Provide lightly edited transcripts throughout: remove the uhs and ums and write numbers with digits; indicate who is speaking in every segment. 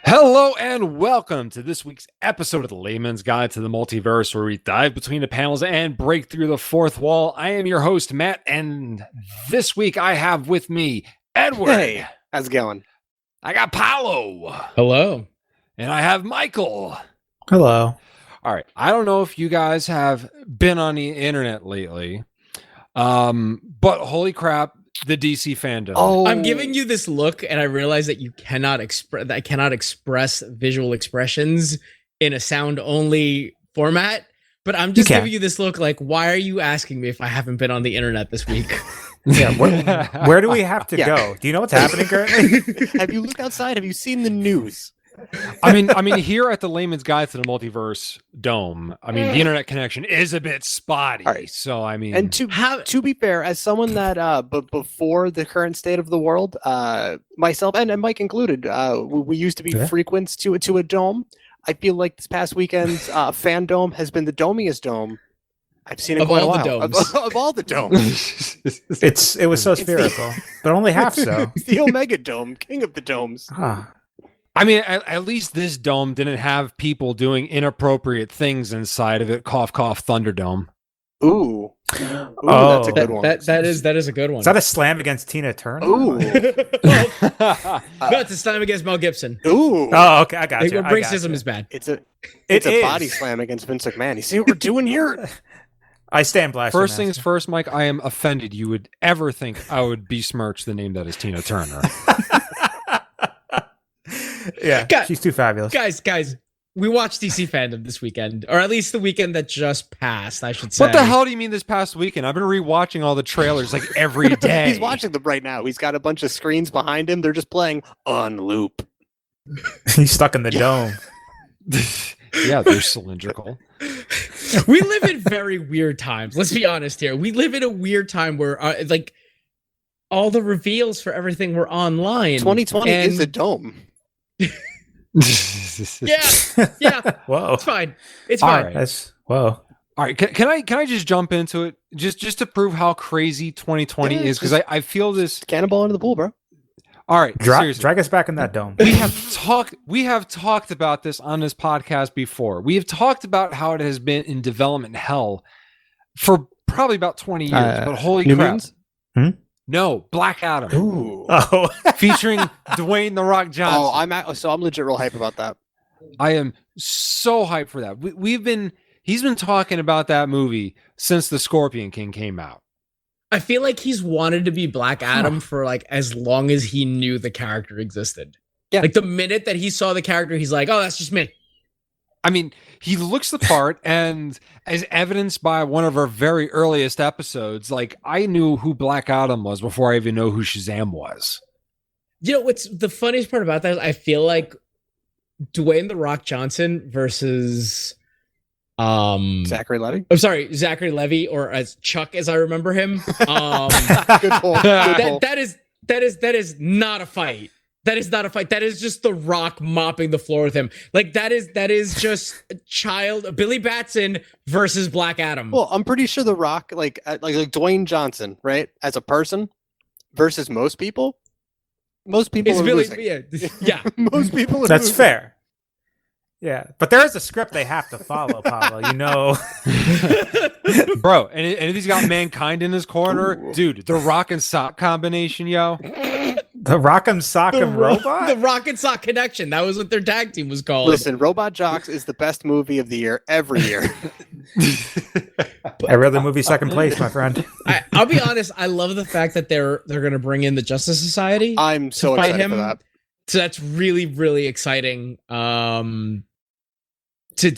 Speaker 1: Hello and welcome to this week's episode of the Layman's Guide to the Multiverse, where we dive between the panels and break through the fourth wall. I am your host, Matt, and this week I have with me Edward.
Speaker 2: Hey, how's it going?
Speaker 1: I got Paolo.
Speaker 3: Hello.
Speaker 1: And I have Michael.
Speaker 4: Hello.
Speaker 1: All right. I don't know if you guys have been on the internet lately, but holy crap, the DC fandom.
Speaker 3: Oh, I'm giving you this look, and I realize that you cannot express. I cannot express visual expressions in a sound-only format. But I'm just giving you this look, like, why are you asking me if I haven't been on the internet this week?
Speaker 4: Yeah, where do we have to go? Do you know what's happening currently?
Speaker 2: Have you looked outside? Have you seen the news?
Speaker 1: I mean, here at the Layman's Guide to the Multiverse Dome, I mean, the internet connection is a bit spotty.
Speaker 2: All right.
Speaker 1: So, I mean,
Speaker 2: and to be fair, as someone that, but before the current state of the world, myself and Mike included, we used to be frequents to a dome. I feel like this past weekend's fandome has been the domiest dome I've seen in quite a while. Of all the domes.
Speaker 4: It was so spherical, but only half so.
Speaker 2: The Omega Dome, king of the domes.
Speaker 1: I mean, at least this dome didn't have people doing inappropriate things inside of it. Cough, cough, Thunderdome.
Speaker 2: Ooh, that's a good one.
Speaker 3: That is a good one.
Speaker 4: Is that a slam against Tina Turner?
Speaker 2: Ooh.
Speaker 3: No, it's a slam against Mel Gibson.
Speaker 2: Ooh.
Speaker 4: Oh, okay, I got you.
Speaker 3: Racism is bad.
Speaker 2: It's a body slam against Vince McMahon. You see what we're doing here?
Speaker 4: I stand blasting.
Speaker 1: First things first, Mike, I am offended you would ever think I would besmirch the name that is Tina Turner.
Speaker 4: Yeah, she's too fabulous.
Speaker 3: Guys, we watched DC Fandom this weekend, or at least the weekend that just passed, I should say.
Speaker 1: What the hell do you mean this past weekend? I've been rewatching all the trailers like every day.
Speaker 2: He's watching them right now. He's got a bunch of screens behind him. They're just playing on loop.
Speaker 4: He's stuck in the dome.
Speaker 1: Yeah, they're cylindrical.
Speaker 3: We live in very weird times. Let's be honest here. We live in a weird time where, like, all the reveals for everything were online.
Speaker 2: 2020 is a dome.
Speaker 3: Yeah.
Speaker 4: Whoa.
Speaker 3: It's fine. It's fine.
Speaker 1: All
Speaker 4: right. Whoa.
Speaker 1: All right. Can I just jump into it just to prove how crazy 2020 is? Because I feel this
Speaker 2: cannonball into the pool, bro.
Speaker 1: All right.
Speaker 4: Drag us back in that dome.
Speaker 1: We have talked about this on this podcast before. We have talked about how it has been in development hell for probably about 20 years. But holy crap. No, Black Adam.
Speaker 2: Ooh.
Speaker 4: Oh.
Speaker 1: Featuring Dwayne "The Rock" Johnson.
Speaker 2: I'm legit real hype about that.
Speaker 1: I am so hyped for that. He's been talking about that movie since The Scorpion King came out.
Speaker 3: I feel like he's wanted to be Black Adam for like as long as he knew the character existed.
Speaker 2: Yeah.
Speaker 3: Like the minute that he saw the character, he's like, oh, that's just me.
Speaker 1: I mean, he looks the part, and as evidenced by one of our very earliest episodes, like, I knew who Black Adam was before I even know who Shazam was.
Speaker 3: You know, what's the funniest part about that is I feel like Dwayne "The Rock" Johnson versus
Speaker 2: Zachary Levy.
Speaker 3: I'm sorry, Zachary Levy, or as Chuck as I remember him.
Speaker 2: Good pull.
Speaker 3: That is not a fight. That is not a fight. That is just The Rock mopping the floor with him. Like that is just Billy Batson versus Black Adam.
Speaker 2: Well, I'm pretty sure The Rock, like Dwayne Johnson, right, as a person versus most people. Most people are losing.
Speaker 3: Yeah.
Speaker 2: Most people are
Speaker 4: That's
Speaker 2: losing.
Speaker 4: fair. Yeah, but there is a script they have to follow, Pablo. You know,
Speaker 1: bro. And if he's got Mankind in his corner, dude, the Rock and Sock combination, yo.
Speaker 4: The Rock'em Sock'em Robot?
Speaker 3: The Rock and Sock Connection. That was what their tag team was called.
Speaker 2: Listen, Robot Jocks is the best movie of the year every year.
Speaker 4: Every other movie second place, my friend.
Speaker 3: I'll be honest. I love the fact that they're going to bring in the Justice Society.
Speaker 2: I'm so excited for that.
Speaker 3: So that's really, really exciting. To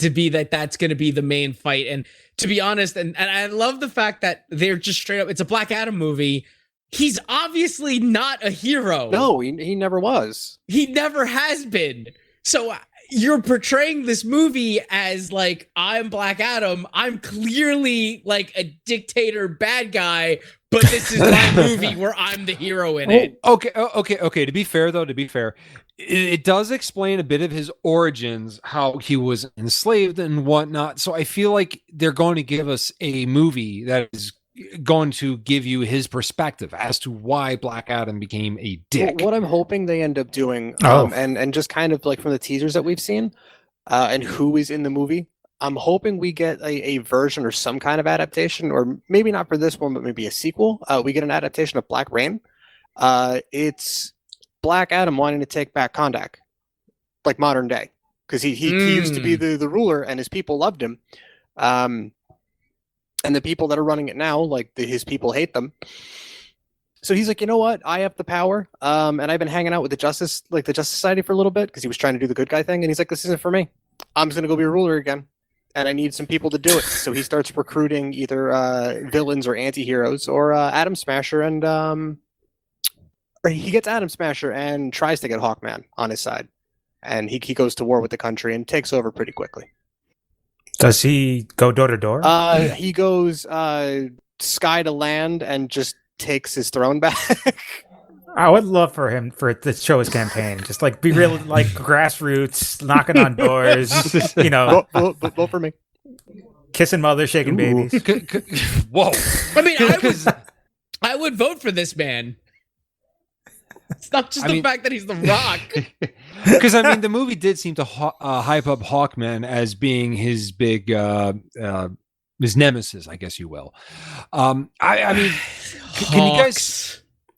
Speaker 3: be that's going to be the main fight. And to be honest, and I love the fact that they're just straight up, it's a Black Adam movie. He's obviously not a hero.
Speaker 2: No, he never was.
Speaker 3: He never has been. So you're portraying this movie as like, I'm Black Adam. I'm clearly like a dictator bad guy, but this is my movie where I'm the hero in it.
Speaker 1: Okay. To be fair, it does explain a bit of his origins, how he was enslaved and whatnot. So I feel like they're going to give us a movie that is going to give you his perspective as to why Black Adam became a dick.
Speaker 2: What I'm hoping they end up doing, and just kind of like from the teasers that we've seen, and who is in the movie, I'm hoping we get a version or some kind of adaptation, or maybe not for this one, but maybe a sequel. We get an adaptation of Black Rain. It's Black Adam wanting to take back Kondak, like modern day, because he used to be the ruler and his people loved him. And the people that are running it now, like his people hate them. So he's like, you know what? I have the power. And I've been hanging out with the Justice Society for a little bit because he was trying to do the good guy thing. And he's like, this isn't for me. I'm just going to go be a ruler again. And I need some people to do it. So he starts recruiting either villains or anti-heroes or Atom Smasher. And or he gets Atom Smasher and tries to get Hawkman on his side. And he goes to war with the country and takes over pretty quickly.
Speaker 4: Does he go door to door?
Speaker 2: He goes sky to land and just takes his throne back.
Speaker 4: I would love for him to show his campaign, just like be real, like grassroots, knocking on doors,
Speaker 2: vote for me,
Speaker 4: kissing mothers, shaking babies.
Speaker 1: Whoa!
Speaker 3: I mean, I would vote for this man. It's not just the fact that he's the Rock.
Speaker 1: Because I mean, the movie did seem to hype up Hawkman as being his big, his nemesis, I guess you will. I mean,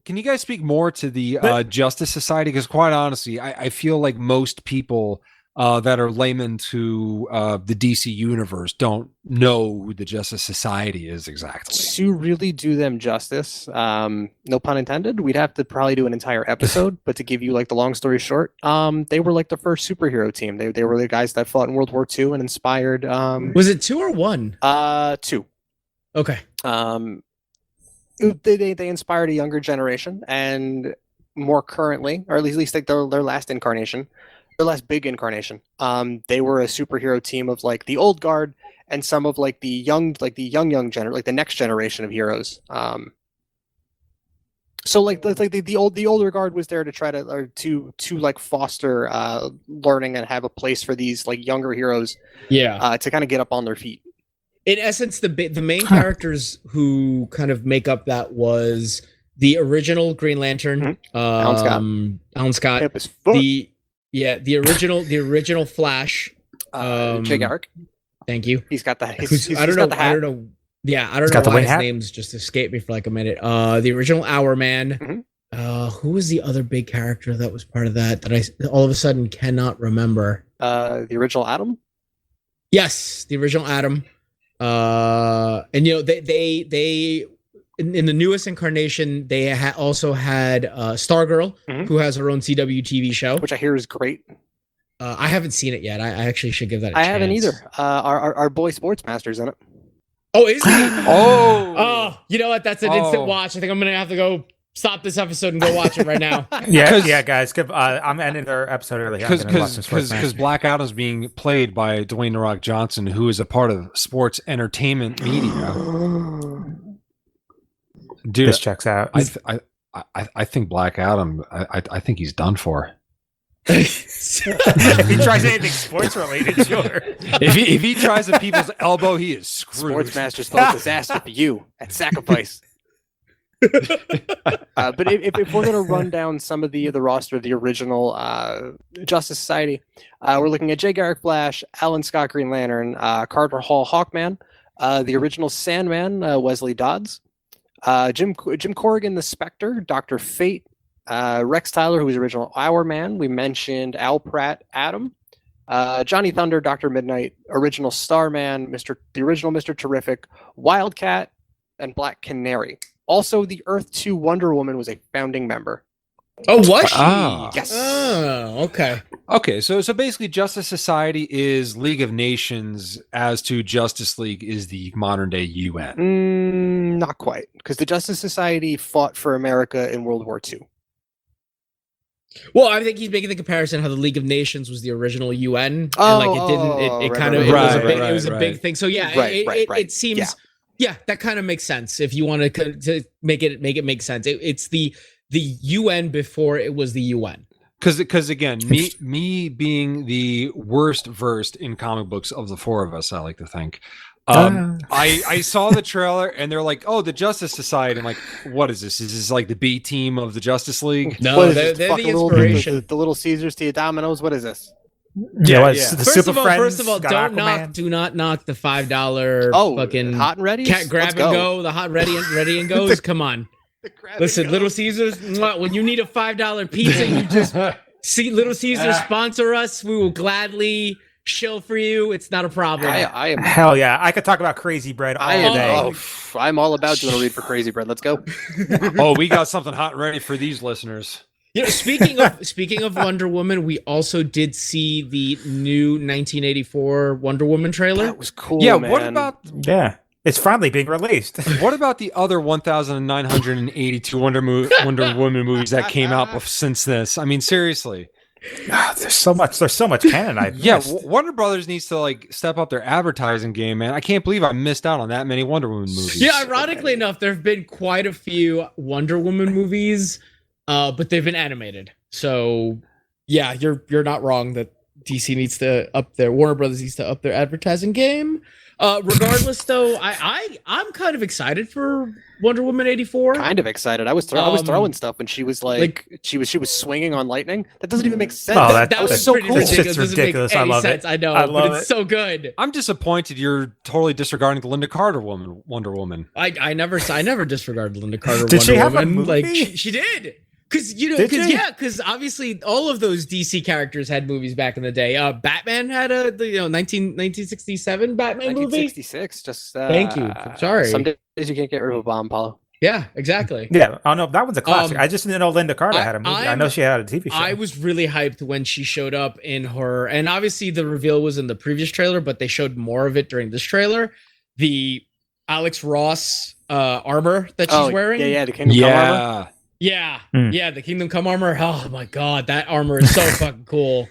Speaker 1: can you guys speak more to the Justice Society? Because quite honestly, I feel like most people that are laymen to the DC universe don't know who the Justice Society is exactly.
Speaker 2: To really do them justice, no pun intended, we'd have to probably do an entire episode. But to give you like the long story short, they were like the first superhero team. They were the guys that fought in World War II and inspired.
Speaker 3: Was it 2 or 1?
Speaker 2: 2.
Speaker 3: Okay.
Speaker 2: They inspired a younger generation, and more currently, or at least like their last incarnation. Their last big incarnation. They were a superhero team of like the old guard and some of like the young the next generation of heroes. So like the older guard was there to try to like foster learning and have a place for these like younger heroes.
Speaker 3: Yeah.
Speaker 2: To kind of get up on their feet.
Speaker 3: In essence, the main characters who kind of make up that was the original Green Lantern, Alan Scott,
Speaker 2: Hip as fuck.
Speaker 3: The original Flash,
Speaker 2: Jay Garrick.
Speaker 3: Thank you.
Speaker 2: He's got the.
Speaker 3: I don't know. Yeah, I don't know why his name's just escaped me for like a minute. The original Hourman. Mm-hmm. Who was the other big character that was part of that I all of a sudden cannot remember?
Speaker 2: The original Atom.
Speaker 3: Yes, the original Atom. And they in the newest incarnation, they also had Stargirl, who has her own CW TV show,
Speaker 2: which I hear is great.
Speaker 3: I haven't seen it yet. I actually should give that a chance.
Speaker 2: I haven't either. Our boy Sportsmaster's in it.
Speaker 3: Oh, is he?
Speaker 1: Oh,
Speaker 3: you know what? That's an instant watch. I think I'm gonna have to go stop this episode and go watch it right now.
Speaker 4: yeah, guys. I'm ending their episode early
Speaker 1: because Black Adam's being played by Dwayne "The Rock" Johnson, who is a part of sports entertainment media. Dude,
Speaker 4: this checks out.
Speaker 1: I think Black Adam. I think he's done for.
Speaker 4: If he tries anything sports related, sure.
Speaker 1: If he tries at people's elbow, he is screwed.
Speaker 2: Sportsmaster's throw disaster for you at sacrifice. But if we're gonna run down some of the roster of the original Justice Society, we're looking at Jay Garrick Flash, Alan Scott Green Lantern, Carter Hall Hawkman, the original Sandman Wesley Dodds, Jim Corrigan the Spectre, Dr. Fate, Rex Tyler, who was original Hourman. We mentioned Al Pratt Atom, Johnny Thunder, Dr. Midnight, original Starman, the original Mr. Terrific, Wildcat, and Black Canary. Also, the Earth 2 Wonder Woman was a founding member.
Speaker 3: Oh, was she?
Speaker 2: Yes.
Speaker 3: Oh, okay.
Speaker 1: Okay, so basically Justice Society is League of Nations as to Justice League is the modern day UN.
Speaker 2: Not quite, because the Justice Society fought for America in World War II.
Speaker 3: Well, I think he's making the comparison how the League of Nations was the original UN. And like it didn't, it kind of, it was a big thing. So yeah, it seems, Yeah, that kind of makes sense. If you want to make it make sense, it's the UN before it was the UN.
Speaker 1: Because again, me being the worst versed in comic books of the four of us, I like to think. I saw the trailer and they're like, "Oh, the Justice Society." I'm like, "What is this? Is this like the B team of the Justice League?"
Speaker 3: No, they're the inspiration.
Speaker 2: The little Caesars to your Dominoes. What is this?
Speaker 4: Yeah.
Speaker 3: The first of all, do not knock the $5. Fucking
Speaker 2: hot and ready.
Speaker 3: Can't grab and go. The hot ready and goes. Come on. Listen, Little Caesars. When you need a $5 pizza, you just see Little Caesars sponsor us. We will gladly shill for you. It's not a problem.
Speaker 2: I am
Speaker 4: hell yeah. I could talk about Crazy Bread all day.
Speaker 2: I'm all about doing a read for Crazy Bread. Let's go.
Speaker 1: Oh, we got something hot and ready for these listeners.
Speaker 3: You know, speaking of Wonder Woman, we also did see the new 1984 Wonder Woman trailer.
Speaker 2: That was cool.
Speaker 1: Yeah,
Speaker 2: man.
Speaker 1: what about?
Speaker 4: Yeah, it's finally being released.
Speaker 1: What about the other 1,982 Wonder Woman movies that came out since this? I mean, seriously.
Speaker 4: There's so much canon.
Speaker 1: Warner Brothers needs to like step up their advertising game, man. I can't believe I missed out on that many Wonder Woman movies.
Speaker 3: Yeah, ironically enough, there have been quite a few Wonder Woman movies. But they've been animated, so yeah, you're not wrong that DC needs to Warner Brothers needs to up their advertising game. Regardless, though, I'm kind of excited for Wonder Woman 84.
Speaker 2: Kind of excited. I was throwing stuff when she was like she was swinging on lightning. That doesn't even make sense.
Speaker 4: Oh,
Speaker 3: that was so cool.
Speaker 4: It's ridiculous. I love it.
Speaker 3: I know, but it's so good.
Speaker 1: I'm disappointed you're totally disregarding the Linda Carter Wonder Woman.
Speaker 3: I never disregarded Linda Carter.
Speaker 4: Did
Speaker 3: Wonder
Speaker 4: she have
Speaker 3: Woman.
Speaker 4: a movie?
Speaker 3: Like she did. Because obviously all of those DC characters had movies back in the day. Batman had a 1967 Batman
Speaker 2: 1966,
Speaker 3: movie.
Speaker 2: Just
Speaker 3: thank you. Sorry.
Speaker 2: Some days you can't get rid of a bomb, Paulo.
Speaker 3: Yeah, exactly.
Speaker 4: Yeah. Oh no, that one's a classic. I just didn't know Linda Carter had a movie. I know she had a TV show.
Speaker 3: I was really hyped when she showed up in her, and obviously the reveal was in the previous trailer, but they showed more of it during this trailer. The Alex Ross armor that she's wearing.
Speaker 2: Yeah, the Kingdom Come armor.
Speaker 3: Yeah, the Kingdom Come armor. Oh my god, that armor is so fucking cool.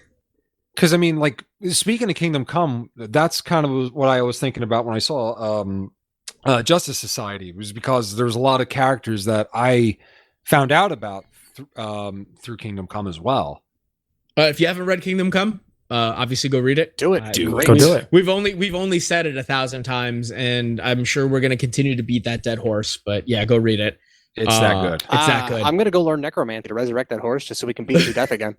Speaker 1: Because I mean, like speaking of Kingdom Come, that's kind of what I was thinking about when I saw Justice Society. It was because there's a lot of characters that I found out about through Kingdom Come as well.
Speaker 3: If you haven't read Kingdom Come, obviously go read it.
Speaker 2: Do it.
Speaker 4: Go do it.
Speaker 3: We've only said it 1,000 times, and I'm sure we're gonna continue to beat that dead horse. But yeah, go read it.
Speaker 1: It's that good.
Speaker 3: It's that good.
Speaker 2: I'm gonna go learn necromancy to resurrect that horse just so we can beat it to death again.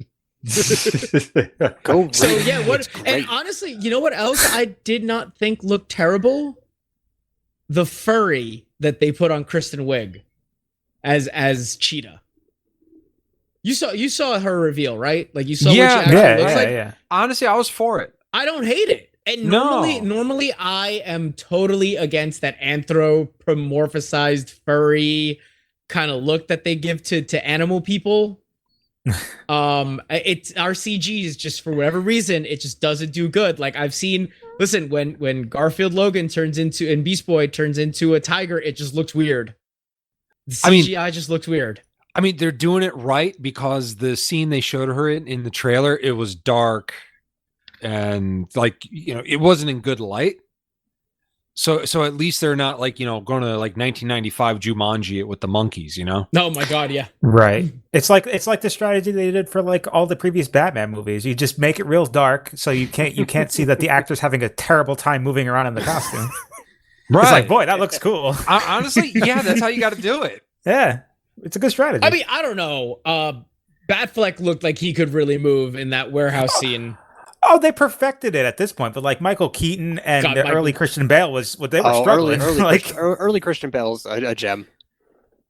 Speaker 2: Go.
Speaker 3: So yeah, and honestly, you know what else I did not think looked terrible? The furry that they put on Kristen Wiig as Cheetah. You saw her reveal, right? Like you saw what she actually looks like.
Speaker 4: Yeah.
Speaker 1: Honestly, I was for it.
Speaker 3: I don't hate it. And normally I am totally against that anthropomorphized furry kind of look that they give to animal people. It's our CG is just for whatever reason it just doesn't do good. Like I've seen, listen, when Garfield Logan and Beast Boy turns into a tiger, it just looks weird. The CGI just looks weird.
Speaker 1: I mean, they're doing it right because the scene they showed her in the trailer, it was dark and like, it wasn't in good light. So at least they're not like, going to like 1995 Jumanji it with the monkeys,
Speaker 3: Oh my god, yeah.
Speaker 4: Right. It's like the strategy they did for like all the previous Batman movies. You just make it real dark so you can't see that the actor's having a terrible time moving around in the costume. Right. It's like, boy, that looks cool.
Speaker 1: Honestly, yeah, that's how you got to do it.
Speaker 4: Yeah. It's a good strategy.
Speaker 3: I mean, I don't know. Batfleck looked like he could really move in that warehouse scene.
Speaker 4: Oh, they perfected it at this point, but like Michael Keaton and early Christian Bale was what they were struggling.
Speaker 2: Early Christian Bale's a gem.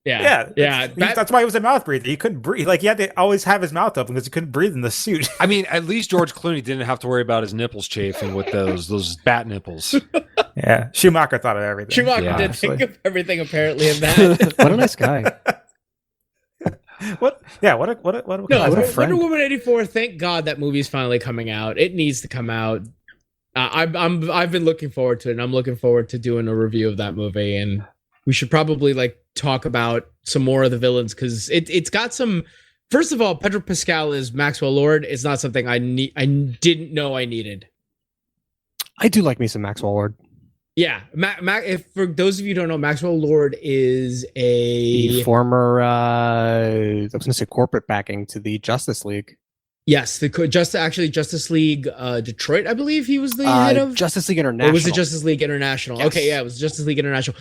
Speaker 3: Yeah.
Speaker 4: That's why he was a mouth breather. He couldn't breathe. Like he had to always have his mouth open because he couldn't breathe in the suit.
Speaker 1: I mean, at least George Clooney didn't have to worry about his nipples chafing with those bat nipples.
Speaker 4: Yeah, Schumacher thought of everything.
Speaker 3: Schumacher did think of everything apparently in that.
Speaker 2: What a nice guy.
Speaker 4: What? Yeah. What a friend.
Speaker 3: Wonder Woman 84. Thank God that movie's finally coming out. It needs to come out. I've been looking forward to it. And I'm looking forward to doing a review of that movie. And we should probably like talk about some more of the villains because it's got some. First of all, Pedro Pascal as Maxwell Lord is not something I didn't know I needed.
Speaker 2: I do like me some Maxwell Lord.
Speaker 3: Yeah, if for those of you who don't know, Maxwell Lord is
Speaker 2: The former, I was going to say corporate backing to the Justice League.
Speaker 3: Yes, Justice League Detroit, I believe he was the head of
Speaker 2: Justice League International.
Speaker 3: Or was it Justice League International?
Speaker 2: Yes.
Speaker 3: Okay, yeah, it was Justice League International.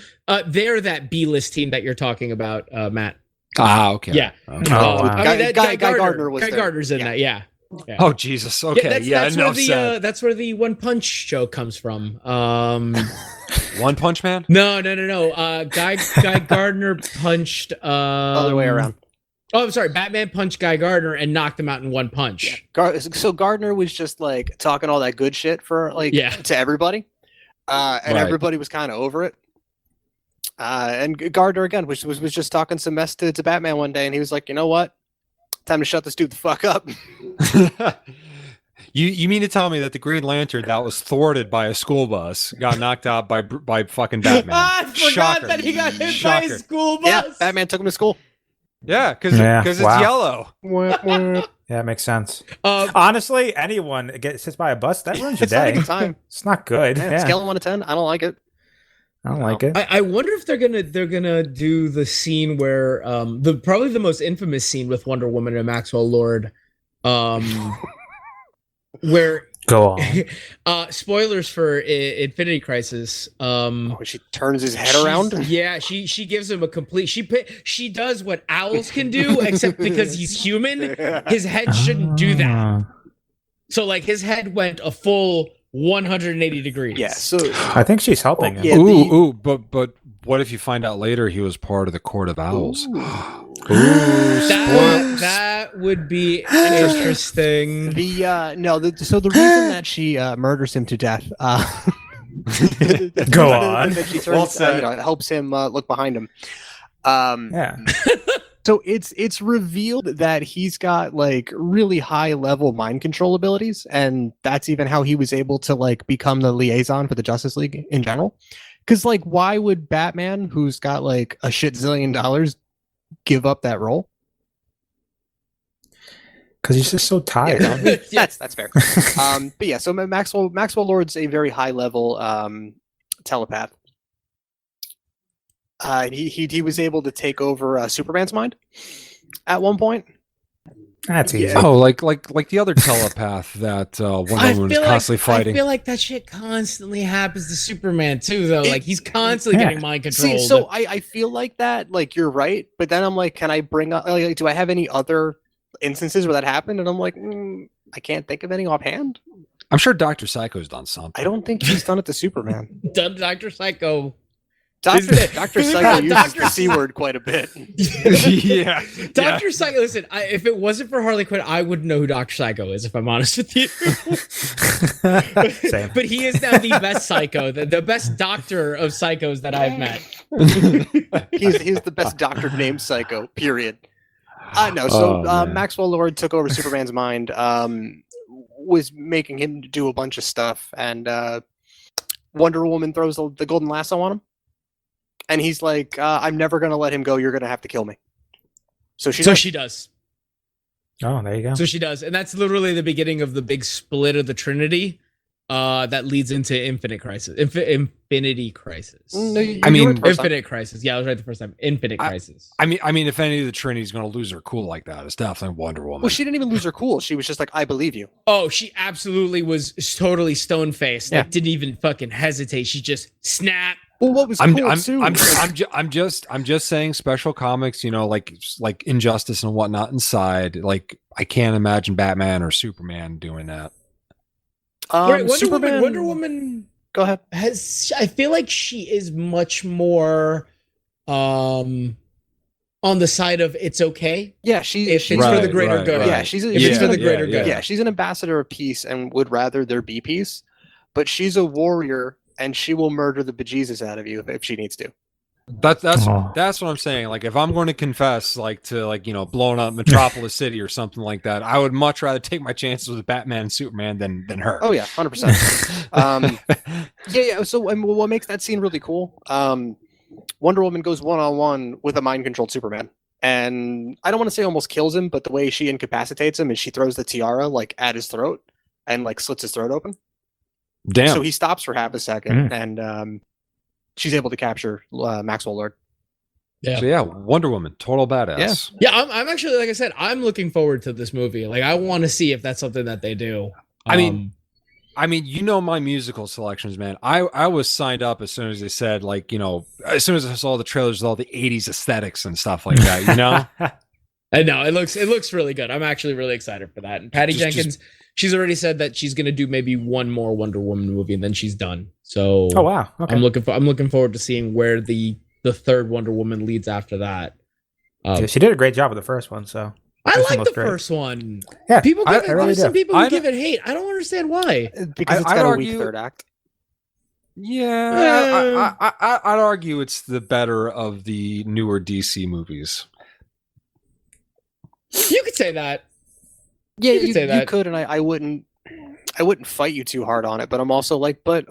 Speaker 3: They're that B-list team that you're talking about, Matt.
Speaker 1: Okay.
Speaker 3: Yeah.
Speaker 1: Okay.
Speaker 4: Wow.
Speaker 3: I mean,
Speaker 2: Guy Gardner was
Speaker 3: Guy
Speaker 2: there.
Speaker 3: Gardner's in that. Yeah. Yeah.
Speaker 1: Oh Jesus. Okay.
Speaker 3: That's where the One Punch joke comes from.
Speaker 1: One Punch Man.
Speaker 3: No. Guy Gardner punched.
Speaker 2: Other way around.
Speaker 3: Oh, I'm sorry. Batman punched Guy Gardner and knocked him out in one punch.
Speaker 2: Yeah. So Gardner was just like talking all that good shit for to everybody, and everybody was kind of over it. And Gardner again was just talking some mess to Batman one day, and he was like, you know what? Time to shut this dude the fuck up.
Speaker 1: You mean to tell me that the Green Lantern that was thwarted by a school bus got knocked out by fucking Batman?
Speaker 3: I forgot that he got hit by a school bus.
Speaker 2: Yeah, Batman took him to school.
Speaker 1: Yeah, because it's yellow.
Speaker 4: Yeah, it makes sense. Honestly, anyone gets hit by a bus, that ruins your day.
Speaker 2: Not a good time.
Speaker 4: It's not good.
Speaker 2: Yeah. Scale of 1 to 10, I don't like it.
Speaker 4: I don't like it.
Speaker 3: I wonder if they're gonna do the scene where probably the most infamous scene with Wonder Woman and Maxwell Lord, where
Speaker 4: go
Speaker 3: on. Spoilers for Infinity Crisis.
Speaker 2: She turns his head around.
Speaker 3: Yeah, she gives him a complete. She does what owls can do, except because he's human, his head shouldn't do that. So like his head went a full 180 degrees.
Speaker 2: Yeah, so
Speaker 4: I think she's helping him.
Speaker 1: Yeah, but what if you find out later he was part of the Court of Owls?
Speaker 3: That would be interesting.
Speaker 2: The reason that she murders him to death.
Speaker 4: Go on.
Speaker 2: That she turns, helps him look behind him.
Speaker 4: Yeah.
Speaker 2: So it's revealed that he's got like really high level mind control abilities, and that's even how he was able to like become the liaison for the Justice League in general. Because like, why would Batman, who's got like a shit zillion dollars, give up that role?
Speaker 4: Because he's just so tired.
Speaker 2: That's fair. But yeah, so Maxwell Lord's a very high level telepath. He was able to take over Superman's mind at one point.
Speaker 4: That's easy.
Speaker 1: Oh, like the other telepath that Wonder Woman is constantly fighting.
Speaker 3: I feel like that shit constantly happens to Superman too, though. Like he's constantly getting mind controlled.
Speaker 2: See, so I feel like that. Like you're right, but then I'm like, can I bring up? Like, do I have any other instances where that happened? And I'm like, I can't think of any offhand.
Speaker 1: I'm sure Dr. Psycho's done something.
Speaker 2: I don't think he's done it to Superman.
Speaker 3: Dr. Psycho.
Speaker 2: Dr. Psycho uses the C word quite a bit.
Speaker 1: Yeah.
Speaker 3: Dr. Psycho, listen, if it wasn't for Harley Quinn, I wouldn't know who Dr. Psycho is, if I'm honest with you.
Speaker 4: Same.
Speaker 3: But he is now the best psycho, the best doctor of psychos that I've met.
Speaker 2: He's the best doctor named Psycho, period. Maxwell Lord took over Superman's mind, was making him do a bunch of stuff, and Wonder Woman throws the golden lasso on him. And he's like, I'm never going to let him go. You're going to have to kill me. So she does.
Speaker 4: Oh, there you go.
Speaker 3: So she does. And that's literally the beginning of the big split of the Trinity that leads into Infinite Crisis. Infinity Crisis.
Speaker 2: No,
Speaker 3: Infinite Crisis. Yeah, I was right the first time. Infinite Crisis.
Speaker 1: I mean, if any of the Trinity's going to lose her cool like that, it's definitely Wonder Woman.
Speaker 2: Well, she didn't even lose her cool. She was just like, I believe you.
Speaker 3: Oh, she absolutely was totally stone-faced. Like, didn't even fucking hesitate. She just snapped.
Speaker 2: Well, what was cool too?
Speaker 1: I'm just saying, special comics, like Injustice and whatnot inside. Like, I can't imagine Batman or Superman doing that.
Speaker 3: Wonder Woman.
Speaker 2: Go ahead.
Speaker 3: I feel like she is much more on the side of it's okay.
Speaker 2: Yeah, she's
Speaker 3: for the greater good.
Speaker 2: Yeah, she's for the greater good. Yeah, she's an ambassador of peace and would rather there be peace. But she's a warrior. And she will murder the bejesus out of you if she needs to.
Speaker 1: That's what I'm saying. Like, if I'm going to confess, to blowing up Metropolis City or something like that, I would much rather take my chances with Batman and Superman than her.
Speaker 2: Oh yeah, 100%. Yeah. So what makes that scene really cool? Wonder Woman goes one-on-one with a mind-controlled Superman, and I don't want to say almost kills him, but the way she incapacitates him is she throws the tiara like at his throat and like slits his throat open.
Speaker 1: Damn.
Speaker 2: So he stops for half a second, and she's able to capture Maxwell Lord.
Speaker 3: Yeah.
Speaker 1: So yeah, Wonder Woman, total badass.
Speaker 3: Yeah, I'm actually, like I said, I'm looking forward to this movie. Like, I want to see if that's something that they do.
Speaker 1: I mean, you know my musical selections, man. I was signed up as soon as they said, like, you know, as soon as I saw the trailers with all the 80s aesthetics and stuff like that, you know?
Speaker 3: I know it looks really good. I'm actually really excited for that. And Patty Jenkins, she's already said that she's gonna do maybe one more Wonder Woman movie and then she's done. So
Speaker 4: oh wow, okay.
Speaker 3: I'm looking forward to seeing where the third Wonder Woman leads after that.
Speaker 4: Yeah, she did a great job with the first one, so
Speaker 3: I like the first one.
Speaker 4: Yeah,
Speaker 3: people give it,
Speaker 4: really
Speaker 3: there's some
Speaker 4: do.
Speaker 3: people who give it hate. I don't understand why.
Speaker 2: Because it's got a weak third act.
Speaker 1: Yeah, I'd argue it's the better of the newer DC movies.
Speaker 3: You could say that.
Speaker 2: Yeah,
Speaker 3: you could say that.
Speaker 2: You could, and I wouldn't fight you too hard on it. But I'm also like, but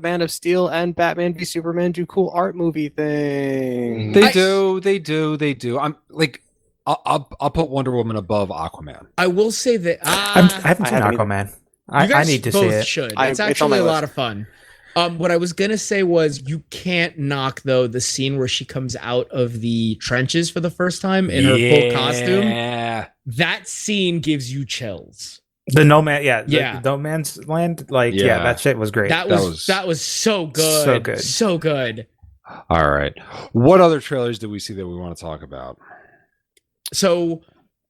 Speaker 2: Man of Steel and Batman v Superman do cool art movie things.
Speaker 1: They do. I'm like, I'll put Wonder Woman above Aquaman.
Speaker 3: I will say that
Speaker 4: I haven't seen Aquaman. I need to see it.
Speaker 3: Should. It's actually a lot of fun. What I was gonna say was you can't knock though the scene where she comes out of the trenches for the first time in her full costume.
Speaker 1: Yeah,
Speaker 3: that scene gives you chills.
Speaker 4: The No Man, the No Man's Land, that shit was great.
Speaker 3: That was so good, so good.
Speaker 1: All right, what other trailers did we see that we want to talk about?
Speaker 3: So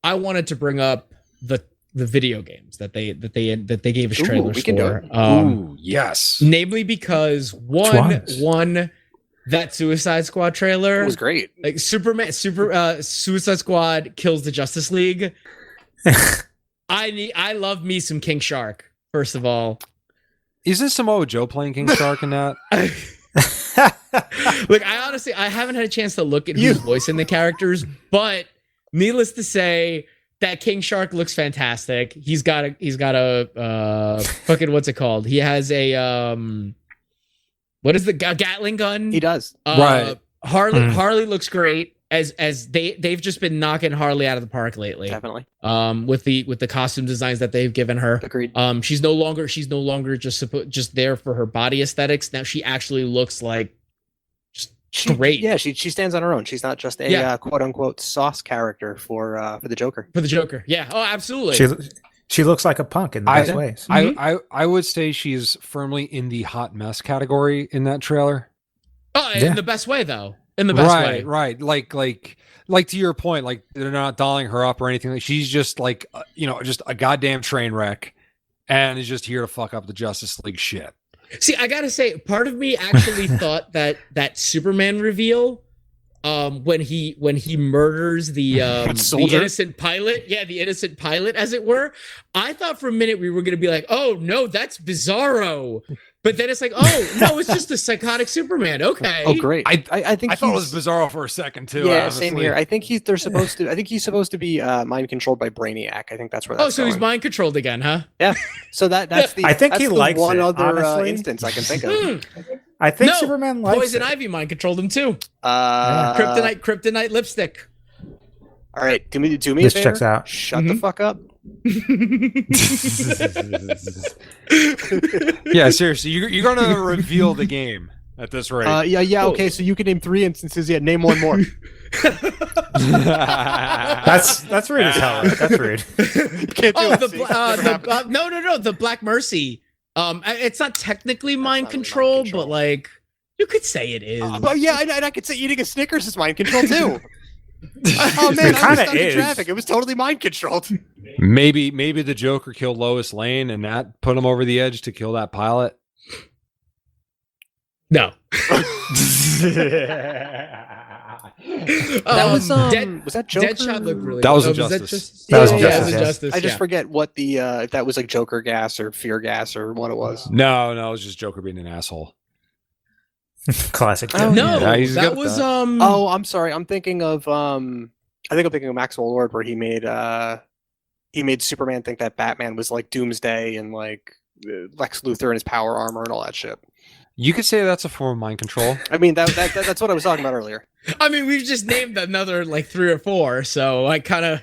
Speaker 3: I wanted to bring up the video games that they gave us trailers for.
Speaker 1: Yes.
Speaker 3: Namely because one that Suicide Squad trailer
Speaker 2: was great.
Speaker 3: Like Suicide Squad kills the Justice League. I love me some King Shark. First of all,
Speaker 1: isn't Samoa Joe playing King Shark in that?
Speaker 3: Look, I haven't had a chance to look at who's voicing the characters, but needless to say, that King Shark looks fantastic. He's got a fucking, what's it called? He has a what is the Gatling gun?
Speaker 2: He does.
Speaker 1: Right.
Speaker 3: Harley looks great as they've just been knocking Harley out of the park lately.
Speaker 2: Definitely.
Speaker 3: With the costume designs that they've given her.
Speaker 2: Agreed. She's
Speaker 3: no longer just there for her body aesthetics. Now she actually looks like great.
Speaker 2: Yeah, she stands on her own. She's not just a quote unquote sauce character for the Joker.
Speaker 3: For the Joker, yeah. Oh, absolutely.
Speaker 4: She looks like a punk in the best ways.
Speaker 1: I would say she's firmly in the hot mess category in that trailer.
Speaker 3: Oh, in the best way though. In the best way.
Speaker 1: Right. Like to your point, like they're not dolling her up or anything. Like she's just like just a goddamn train wreck, and is just here to fuck up the Justice League shit.
Speaker 3: See, I gotta say, part of me actually thought that Superman reveal, when he murders the innocent pilot, the innocent pilot, as it were, I thought for a minute we were gonna be like, oh no, that's Bizarro. But then it's like, oh no, it's just a psychotic Superman. Okay.
Speaker 2: Oh great.
Speaker 1: I think I thought it was Bizarro for a second too.
Speaker 2: Yeah, honestly. Same here. I think he's supposed to be mind controlled by Brainiac. I think that's where that's
Speaker 3: he's mind controlled again, huh?
Speaker 2: Yeah. So that's the
Speaker 4: I think he likes
Speaker 2: one
Speaker 4: it,
Speaker 2: other instance I can think of.
Speaker 4: I think Superman likes
Speaker 3: Poison Ivy mind controlled him too. Kryptonite lipstick.
Speaker 2: All right, do me
Speaker 4: this
Speaker 2: a favor.
Speaker 4: Checks out.
Speaker 2: Shut the fuck up.
Speaker 1: Yeah, seriously, you're gonna reveal the game at this rate.
Speaker 2: Okay, so you can name 3 instances. Yeah, name one more.
Speaker 4: That's rude as hell. That's rude.
Speaker 3: The Black Mercy. It's not technically mind control, but like you could say it is.
Speaker 2: But yeah, I could say eating a Snickers is mind control too. Oh man, I was stuck in traffic. It was totally mind controlled.
Speaker 1: Maybe the Joker killed Lois Lane and that put him over the edge to kill that pilot.
Speaker 3: No.
Speaker 2: That was that Joker?
Speaker 3: Deadshot looked really
Speaker 1: that was
Speaker 3: good.
Speaker 1: Injustice.
Speaker 4: That was Injustice.
Speaker 2: I just forget what the if that was like Joker gas or fear gas or what it was.
Speaker 1: No, it was just Joker being an asshole.
Speaker 4: Classic.
Speaker 3: No, that was
Speaker 2: Oh, I'm sorry. I'm thinking of Maxwell Lord, where he made Superman think that Batman was like Doomsday and like Lex Luthor and his power armor and all that shit.
Speaker 1: You could say that's a form of mind control.
Speaker 2: I mean, that's what I was talking about earlier.
Speaker 3: I mean, we've just named another like 3 or 4, so I kind of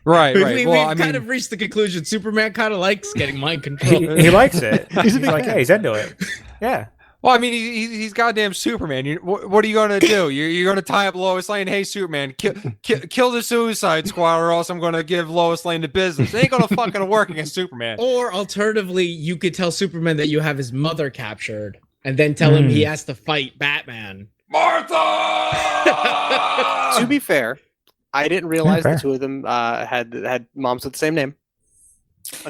Speaker 1: right.
Speaker 3: We've kind of reached the conclusion Superman kind of likes getting mind control.
Speaker 4: He likes it. He's like, hey, he's into it. Yeah.
Speaker 1: Well, I mean, he's goddamn Superman. What are you going to do? You're going to tie up Lois Lane? Hey, Superman, kill the Suicide Squad, or else I'm going to give Lois Lane the business. It ain't going to fucking work against Superman.
Speaker 3: Or alternatively, you could tell Superman that you have his mother captured, and then tell him he has to fight Batman.
Speaker 1: Martha!
Speaker 2: To be fair, I didn't realize the two of them had moms with the same name.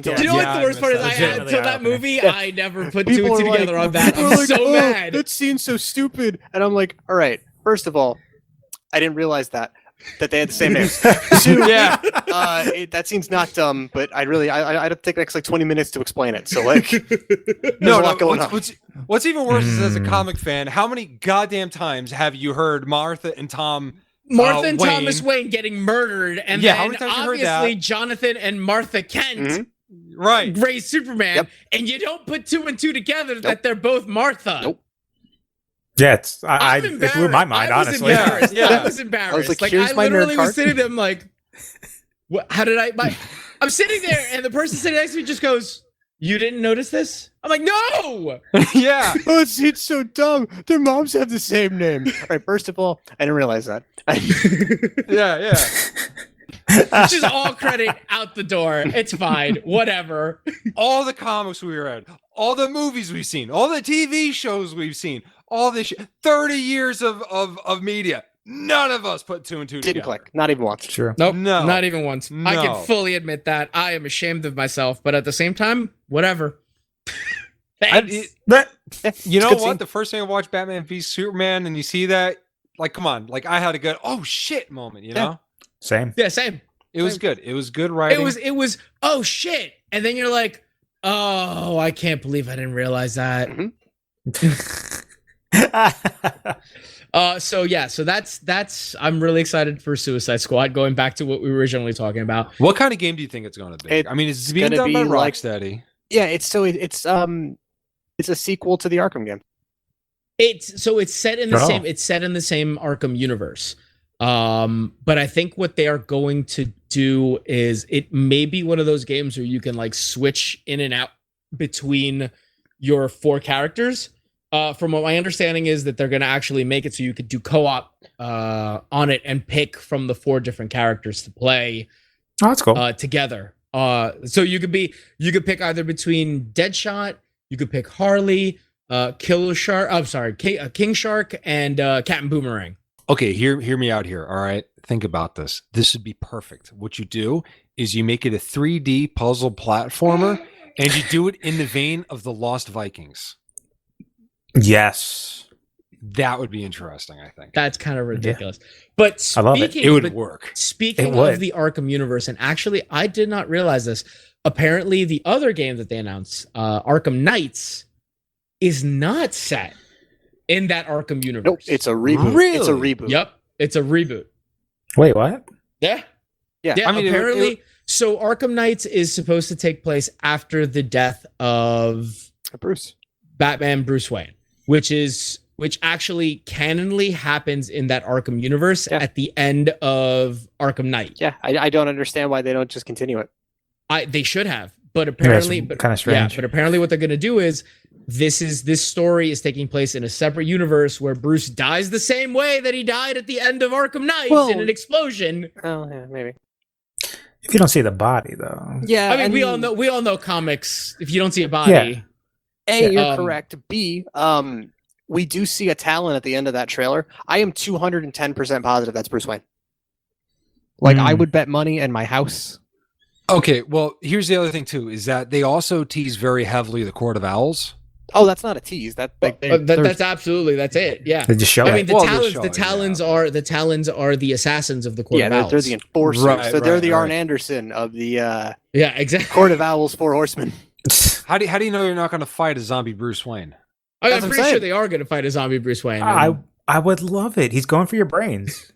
Speaker 3: Do you know what the worst part is? Until that movie, I never put two and two together on that. I'm so mad.
Speaker 2: That scene's so stupid. And I'm like, all right, first of all, I didn't realize that they had the same names.
Speaker 1: Yeah.
Speaker 2: That scene's not dumb, but I'd take next like 20 minutes to explain it. So like,
Speaker 1: no, what's even worse is, as a comic fan, how many goddamn times have you heard Martha and Thomas
Speaker 3: Wayne getting murdered, and then obviously Jonathan and Martha Kent raise Superman, and you don't put two and two together that they're both Martha.
Speaker 2: Nope.
Speaker 4: Yeah, it blew my mind, honestly.
Speaker 3: I was embarrassed.
Speaker 2: I was like,
Speaker 3: I literally was sitting there, I'm like, what, how did I'm sitting there, and the person sitting next to me just goes, "You didn't notice this?" I'm like, "No."
Speaker 1: Yeah.
Speaker 2: Oh, it's so dumb. Their moms have the same name. All right, first of all, I didn't realize that.
Speaker 1: Yeah.
Speaker 3: It's just all credit out the door. It's fine. Whatever.
Speaker 1: All the comics we read, all the movies we've seen, all the TV shows we've seen, all this 30 years of media. None of us put two and two
Speaker 2: Didn't
Speaker 1: together.
Speaker 2: click. Not even once.
Speaker 4: Sure.
Speaker 3: Nope.
Speaker 1: No.
Speaker 3: Not even once.
Speaker 1: No.
Speaker 3: I can fully admit that. I am ashamed of myself, but at the same time, whatever. Thanks.
Speaker 1: You know what?
Speaker 2: Scene.
Speaker 1: The first thing I watched Batman v Superman, and you see that, like, come on, like I had a good oh shit moment, you know?
Speaker 4: Same.
Speaker 3: Yeah, same.
Speaker 1: It was good. It was good writing.
Speaker 3: It was oh shit. And then you're like, oh, I can't believe I didn't realize that. So that's I'm really excited for Suicide Squad, going back to what we were originally talking about.
Speaker 1: What kind of game do you think it's going to be? I mean, it's being done by Rocksteady.
Speaker 2: Yeah, it's a sequel to the Arkham game.
Speaker 3: It's set in the same Arkham universe. But I think what they are going to do is it may be one of those games where you can like switch in and out between your four characters. From what my understanding is that they're going to actually make it so you could do co-op on it and pick from the four different characters to play.
Speaker 4: Oh, that's cool.
Speaker 3: Together. So you could pick either between Deadshot, you could pick Harley, King Shark, and Captain Boomerang.
Speaker 1: Okay, hear me out here. All right, think about this. This would be perfect. What you do is you make it a 3D puzzle platformer, and you do it in the vein of the Lost Vikings.
Speaker 4: Yes.
Speaker 1: That would be interesting, I think.
Speaker 3: That's kind of ridiculous. Yeah. But
Speaker 4: I love it.
Speaker 1: It would work.
Speaker 3: Speaking of the Arkham universe, and actually, I did not realize this. Apparently, the other game that they announced, Arkham Knights, is not set in that Arkham universe.
Speaker 2: Nope, it's a reboot.
Speaker 1: Really?
Speaker 2: It's a reboot.
Speaker 3: Yep, it's a reboot.
Speaker 4: Wait, what?
Speaker 3: Yeah.
Speaker 2: Yeah.
Speaker 3: I mean, apparently, so Arkham Knights is supposed to take place after the death of Batman Bruce Wayne, which actually canonly happens in that Arkham universe at the end of Arkham Knight.
Speaker 2: Yeah, I don't understand why they don't just continue it.
Speaker 3: They should have, but apparently,
Speaker 4: kind of strange.
Speaker 3: Yeah, but apparently, what they're going to do is this story is taking place in a separate universe where Bruce dies the same way that he died at the end of Arkham Knight in an explosion.
Speaker 2: Oh, yeah, maybe.
Speaker 4: If you don't see the body, though.
Speaker 2: Yeah,
Speaker 3: I mean, we all know comics. If you don't see a body,
Speaker 2: A, you're correct. B, we do see a Talon at the end of that trailer. I am 210% positive that's Bruce Wayne. Like, I would bet money and my house.
Speaker 1: Okay, well, here's the other thing, too, is that they also tease very heavily the Court of Owls.
Speaker 2: Oh, that's not a tease. That's
Speaker 3: it. Yeah.
Speaker 4: They just show it.
Speaker 3: I mean, the Talons are the assassins of the Court of Owls.
Speaker 2: They're the enforcers.
Speaker 1: Right,
Speaker 2: so they're the Arn Anderson of the
Speaker 3: exactly.
Speaker 2: Court of Owls, Four Horsemen.
Speaker 1: How do you know you're not going to fight a zombie Bruce Wayne?
Speaker 3: I'm pretty sure they are going to fight a zombie Bruce Wayne.
Speaker 4: I would love it. He's going for your brains.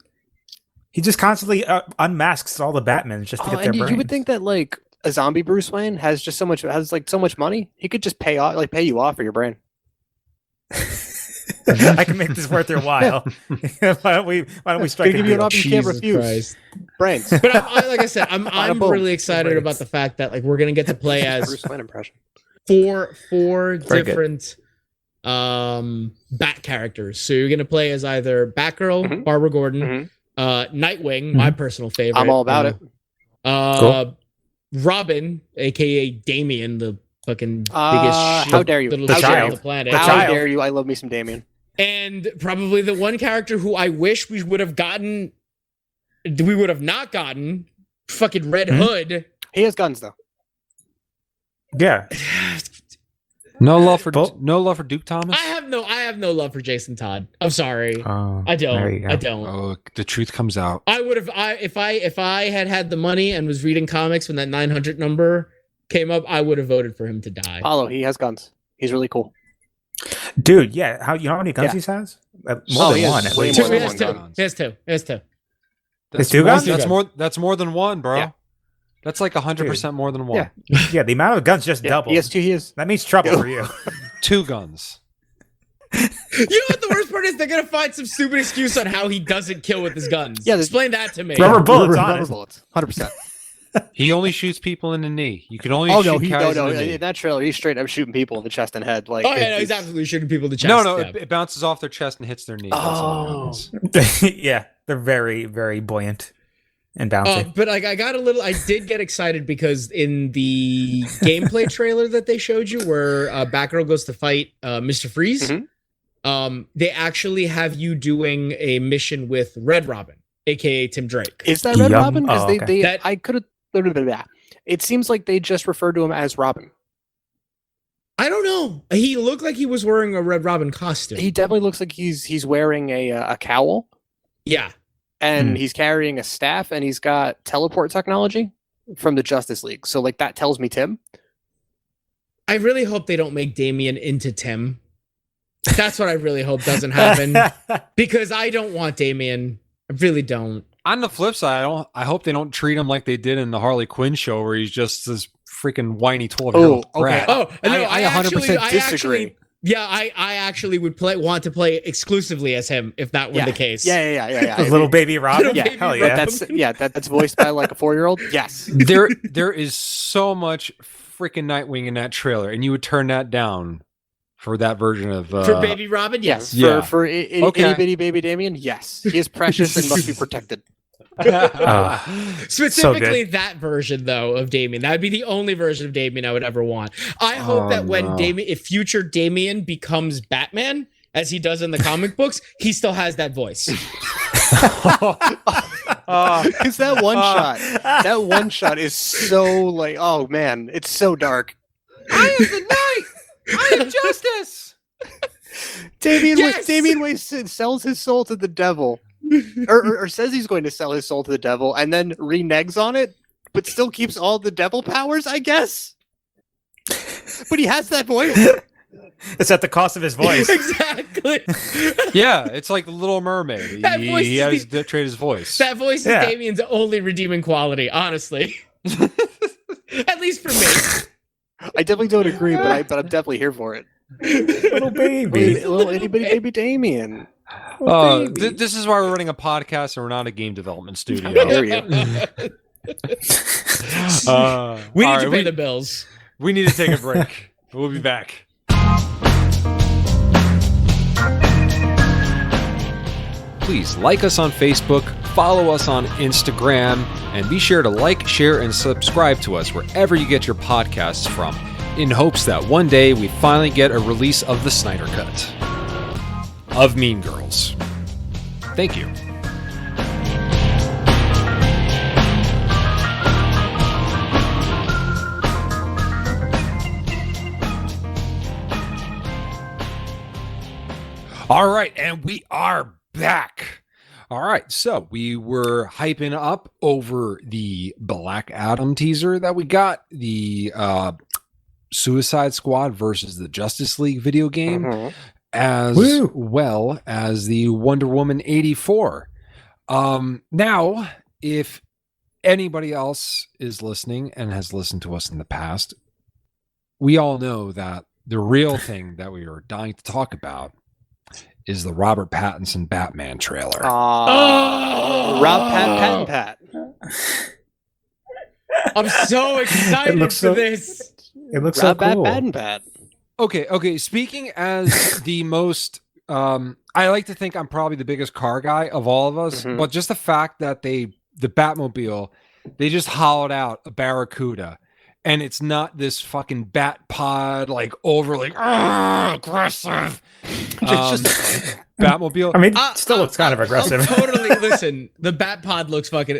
Speaker 4: He just constantly unmasks all the Batmans just to get their brains.
Speaker 2: You would think that like a zombie Bruce Wayne has so much money. He could just pay you off for your brain.
Speaker 4: I can make this worth your while. Why don't we strike a deal?
Speaker 2: You can't refuse. Brains.
Speaker 3: But like I said, I'm really excited about the fact that like we're gonna get to play as
Speaker 2: Bruce Wayne impression.
Speaker 3: four different Bat characters. So you're gonna play as either Batgirl, Barbara Gordon, Nightwing, my personal favorite.
Speaker 2: I'm all about it.
Speaker 4: Cool.
Speaker 3: Robin, aka Damien, the fucking biggest
Speaker 2: how dare you?
Speaker 3: little
Speaker 2: How
Speaker 3: shit
Speaker 2: dare
Speaker 3: on
Speaker 2: you?
Speaker 3: the planet.
Speaker 2: How dare you? I love me some Damien.
Speaker 3: And probably the one character who I wish we would have not gotten, fucking Red Hood.
Speaker 2: He has guns though.
Speaker 4: Yeah.
Speaker 1: No love for Duke Thomas.
Speaker 3: I have no love for Jason Todd. I'm sorry. I don't.
Speaker 1: Oh, the truth comes out.
Speaker 3: I would have. If I had the money and was reading comics when that 900 number came up, I would have voted for him to die.
Speaker 2: Paulo, he has guns. He's really cool.
Speaker 4: Dude, yeah. You know how many guns he has? More than one. At least.
Speaker 3: He has two.
Speaker 1: That's
Speaker 4: two guns?
Speaker 1: That's more than one, bro. Yeah. That's like 100% more than one.
Speaker 4: Yeah, the amount of guns just doubled.
Speaker 2: He has two.
Speaker 4: That means trouble for you.
Speaker 1: 2 guns.
Speaker 3: You know what the worst part is? They're gonna find some stupid excuse on how he doesn't kill with his guns.
Speaker 2: Yeah,
Speaker 3: explain that to me.
Speaker 4: Rubber bullets,
Speaker 2: rubber bullets, 100%.
Speaker 1: He only shoots people in the knee. You can only shoot guys in the knee.
Speaker 2: In that trailer, he's straight up shooting people in the chest and head. Like,
Speaker 3: he's absolutely shooting people in the chest.
Speaker 1: No, it bounces off their chest and hits their knee.
Speaker 2: Oh,
Speaker 4: yeah, they're very, very buoyant and bouncy.
Speaker 3: But like, I did get excited because in the gameplay trailer that they showed you, where Batgirl goes to fight Mr. Freeze, they actually have you doing a mission with Red Robin, aka Tim Drake.
Speaker 2: Is that Red Robin? Because
Speaker 3: okay.
Speaker 2: I could have. It seems like they just referred to him as Robin.
Speaker 3: I don't know. He looked like he was wearing a Red Robin costume.
Speaker 2: He definitely looks like he's wearing a cowl.
Speaker 3: Yeah.
Speaker 2: And he's carrying a staff, and he's got teleport technology from the Justice League. So, like, that tells me Tim.
Speaker 3: I really hope they don't make Damian into Tim. That's what I really hope doesn't happen. Because I don't want Damian. I really don't.
Speaker 1: On the flip side, I hope they don't treat him like they did in the Harley Quinn show, where he's just this freaking whiny 12-year-old brat.
Speaker 2: Oh, no, I 100% disagree.
Speaker 3: I actually would want to play exclusively as him if that were the case.
Speaker 2: Yeah.
Speaker 4: Little baby Robin?
Speaker 3: Little baby
Speaker 4: hell yeah.
Speaker 2: Robin. That's voiced by like a 4-year-old? Yes.
Speaker 1: There is so much freaking Nightwing in that trailer, and you would turn that down for that version of...
Speaker 3: for baby Robin? Yes.
Speaker 2: For itty bitty baby Damien? Yes. He is precious and must be protected.
Speaker 3: Specifically that version though of Damien. That would be the only version of Damien I would ever want. I hope that when if future Damien becomes Batman, as he does in the comic books, he still has that voice.
Speaker 2: Because that one shot is so like, oh man, it's so dark.
Speaker 1: I am the night. I am justice.
Speaker 2: Damian Wayne sells his soul to the devil. or says he's going to sell his soul to the devil and then reneges on it, but still keeps all the devil powers, I guess. But he has that voice.
Speaker 4: It's at the cost of his voice.
Speaker 3: Exactly.
Speaker 1: Yeah, it's like the Little Mermaid. He has to trade his voice.
Speaker 3: That voice is Damien's only redeeming quality, honestly. At least for me.
Speaker 2: I definitely don't agree, but I'm definitely here for it.
Speaker 4: Little baby.
Speaker 2: Little itty bitty baby Damien.
Speaker 1: This is why we're running a podcast and we're not a game development studio.
Speaker 2: I hear you.
Speaker 3: We need to pay the bills.
Speaker 1: We need to take a break. We'll be back. Please like us on Facebook, follow us on Instagram, and be sure to like, share, and subscribe to us wherever you get your podcasts from, in hopes that one day we finally get a release of the Snyder Cut of Mean Girls. Thank you. All right, and we are back. All right, so we were hyping up over the Black Adam teaser that we got, the Suicide Squad versus the Justice League video game, as well as the Wonder Woman 84. Now, if anybody else is listening and has listened to us in the past, we all know that the real thing that we are dying to talk about is the Robert Pattinson Batman trailer.
Speaker 2: Pat.
Speaker 3: I'm so excited for this.
Speaker 4: It looks so cool.
Speaker 2: Pat.
Speaker 1: Okay. Speaking as the most, I like to think I'm probably the biggest car guy of all of us, but just the fact that the Batmobile, they just hollowed out a Barracuda, and it's not this fucking bat pod like overly aggressive. Just Batmobile.
Speaker 4: I mean, it still looks kind of aggressive.
Speaker 3: Totally. Listen, the bat pod looks fucking.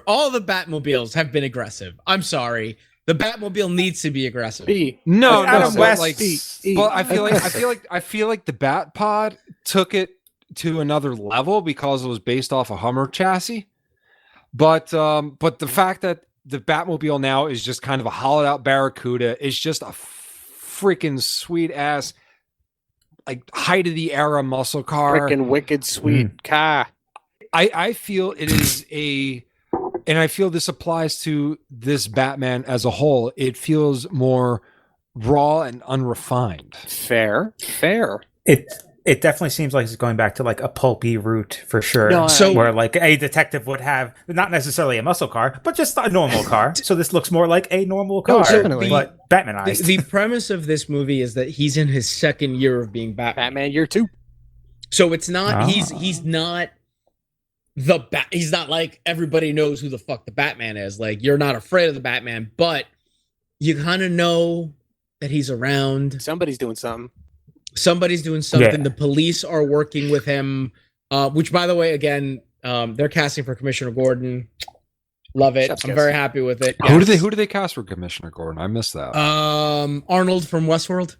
Speaker 3: All the Batmobiles have been aggressive. I'm sorry. The Batmobile needs to be aggressive.
Speaker 1: No,
Speaker 4: Adam West.
Speaker 1: But I feel like the Bat Pod took it to another level because it was based off a Hummer chassis. But the fact that the Batmobile now is just kind of a hollowed out Barracuda is just a freaking sweet ass, like height of the era muscle car.
Speaker 2: Freaking wicked sweet car.
Speaker 1: I feel it is and I feel this applies to this Batman as a whole. It feels more raw and unrefined.
Speaker 2: Fair.
Speaker 4: It definitely seems like it's going back to like a pulpy route for sure.
Speaker 2: No,
Speaker 4: where like a detective would have not necessarily a muscle car, but just a normal car. So this looks more like a normal car,
Speaker 2: definitely.
Speaker 4: but Batmanized.
Speaker 3: The premise of this movie is that he's in his second year of being Batman.
Speaker 2: Batman year 2.
Speaker 3: So it's not he's not he's not like everybody knows who the fuck the Batman is. Like, you're not afraid of the Batman, but you kind of know that he's around.
Speaker 2: Somebody's doing something.
Speaker 3: Yeah. The police are working with him, which, by the way, again, they're casting for Commissioner Gordon. Love it. I'm very happy with it.
Speaker 1: Yes. Who do they cast for Commissioner Gordon? I missed that.
Speaker 3: Arnold from Westworld.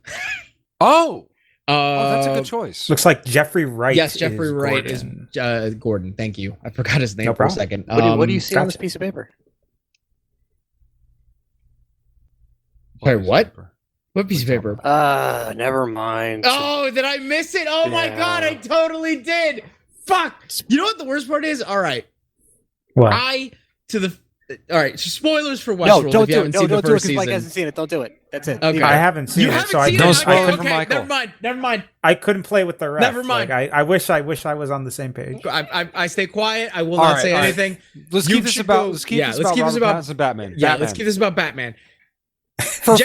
Speaker 1: Oh, that's a good choice.
Speaker 4: Looks like Jeffrey Wright.
Speaker 3: Yes, Jeffrey Wright is Gordon. Thank you. I forgot his name for a second.
Speaker 2: What do you see on this piece of paper?
Speaker 3: Sorry, what? What piece of paper?
Speaker 2: Never mind.
Speaker 3: Oh, did I miss it? Oh my god, I totally did. Fuck. You know what the worst part is? All right.
Speaker 4: What?
Speaker 3: All right, so spoilers for Westworld.
Speaker 2: No, don't do it.
Speaker 3: Don't
Speaker 2: do it because Mike hasn't seen it. Don't do it. That's it.
Speaker 3: Okay.
Speaker 4: I haven't seen it, so I
Speaker 1: don't spoil it for
Speaker 3: okay,
Speaker 1: Michael.
Speaker 3: Never mind.
Speaker 4: I couldn't play with the rest.
Speaker 3: Never mind.
Speaker 4: Like, I wish I was on the same page.
Speaker 3: I stay quiet. I will not say anything.
Speaker 1: Let's keep this about Batman.
Speaker 3: Yeah, let's keep this about Batman.
Speaker 1: For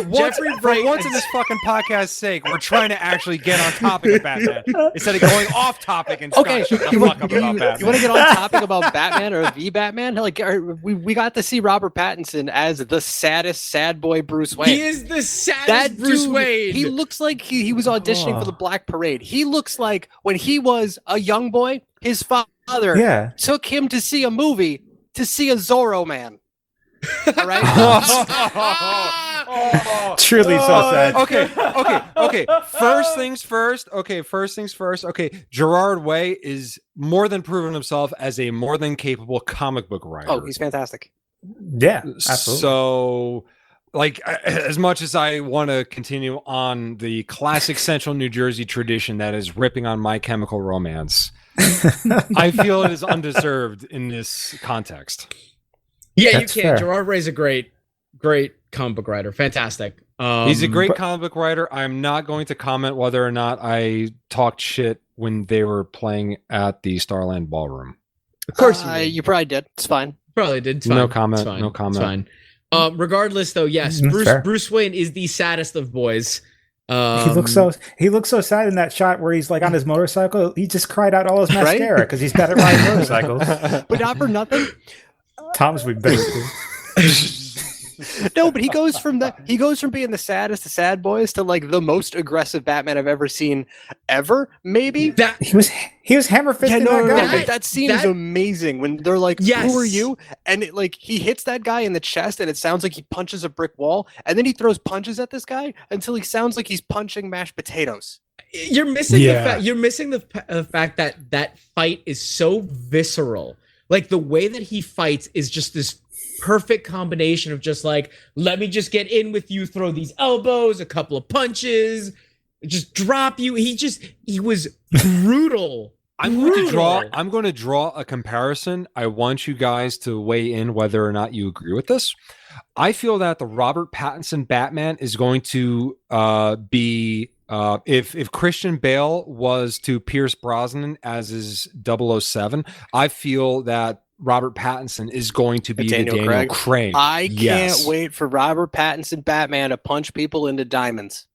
Speaker 1: once in this fucking podcast's sake, we're trying to actually get on topic of Batman instead of going off topic and shut the fuck up about Batman.
Speaker 2: You want to get on topic about Batman or the Batman? Like, we got to see Robert Pattinson as the saddest sad boy Bruce Wayne.
Speaker 3: He is the saddest Bruce Wayne.
Speaker 2: He looks like he was auditioning for the Black Parade. He looks like when he was a young boy, his father took him to see a movie to see a Zorro man. All right.
Speaker 4: Truly so sad.
Speaker 1: Okay. First things first. Okay. Gerard Way is more than proven himself as a more than capable comic book writer.
Speaker 2: Oh, he's fantastic.
Speaker 4: Yeah, absolutely.
Speaker 1: So, like, as much as I want to continue on the classic Central New Jersey tradition that is ripping on My Chemical Romance, I feel it is undeserved in this context.
Speaker 3: Yeah,
Speaker 4: That's
Speaker 3: you can.
Speaker 4: fair.
Speaker 3: Gerard Way's a great comic book writer. Fantastic.
Speaker 1: He's a great comic book writer. I'm not going to comment whether or not I talked shit when they were playing at the Starland Ballroom.
Speaker 3: Of course
Speaker 2: you probably did. It's fine.
Speaker 3: Probably did. It's fine.
Speaker 1: No comment.
Speaker 3: It's fine.
Speaker 1: No comment.
Speaker 3: It's fine. Regardless, though, yes, Bruce Wayne is the saddest of boys.
Speaker 4: He looks so sad in that shot where he's like on his motorcycle. He just cried out all his mascara because he's bad at riding motorcycles.
Speaker 2: But not for nothing.
Speaker 4: Tom's would be better.
Speaker 2: No, but he goes from being the saddest of sad boys to like the most aggressive Batman I've ever seen ever. Maybe
Speaker 4: he was hammer fisting that guy.
Speaker 2: That scene is amazing when they're like, "Who are you?" And he hits that guy in the chest, and it sounds like he punches a brick wall, and then he throws punches at this guy until he sounds like he's punching mashed potatoes.
Speaker 3: You're missing the fact. You're missing the fact that fight is so visceral. Like, the way that he fights is just this perfect combination of just like, let me just get in with you, throw these elbows, a couple of punches, just drop you. He was brutal.
Speaker 1: I'm going to draw a comparison. I want you guys to weigh in whether or not you agree with this. I feel that the Robert Pattinson Batman is going to be if Christian Bale was to Pierce Brosnan as his 007, I feel that Robert Pattinson is going to be the Daniel Craig.
Speaker 2: I can't wait for Robert Pattinson Batman to punch people into diamonds.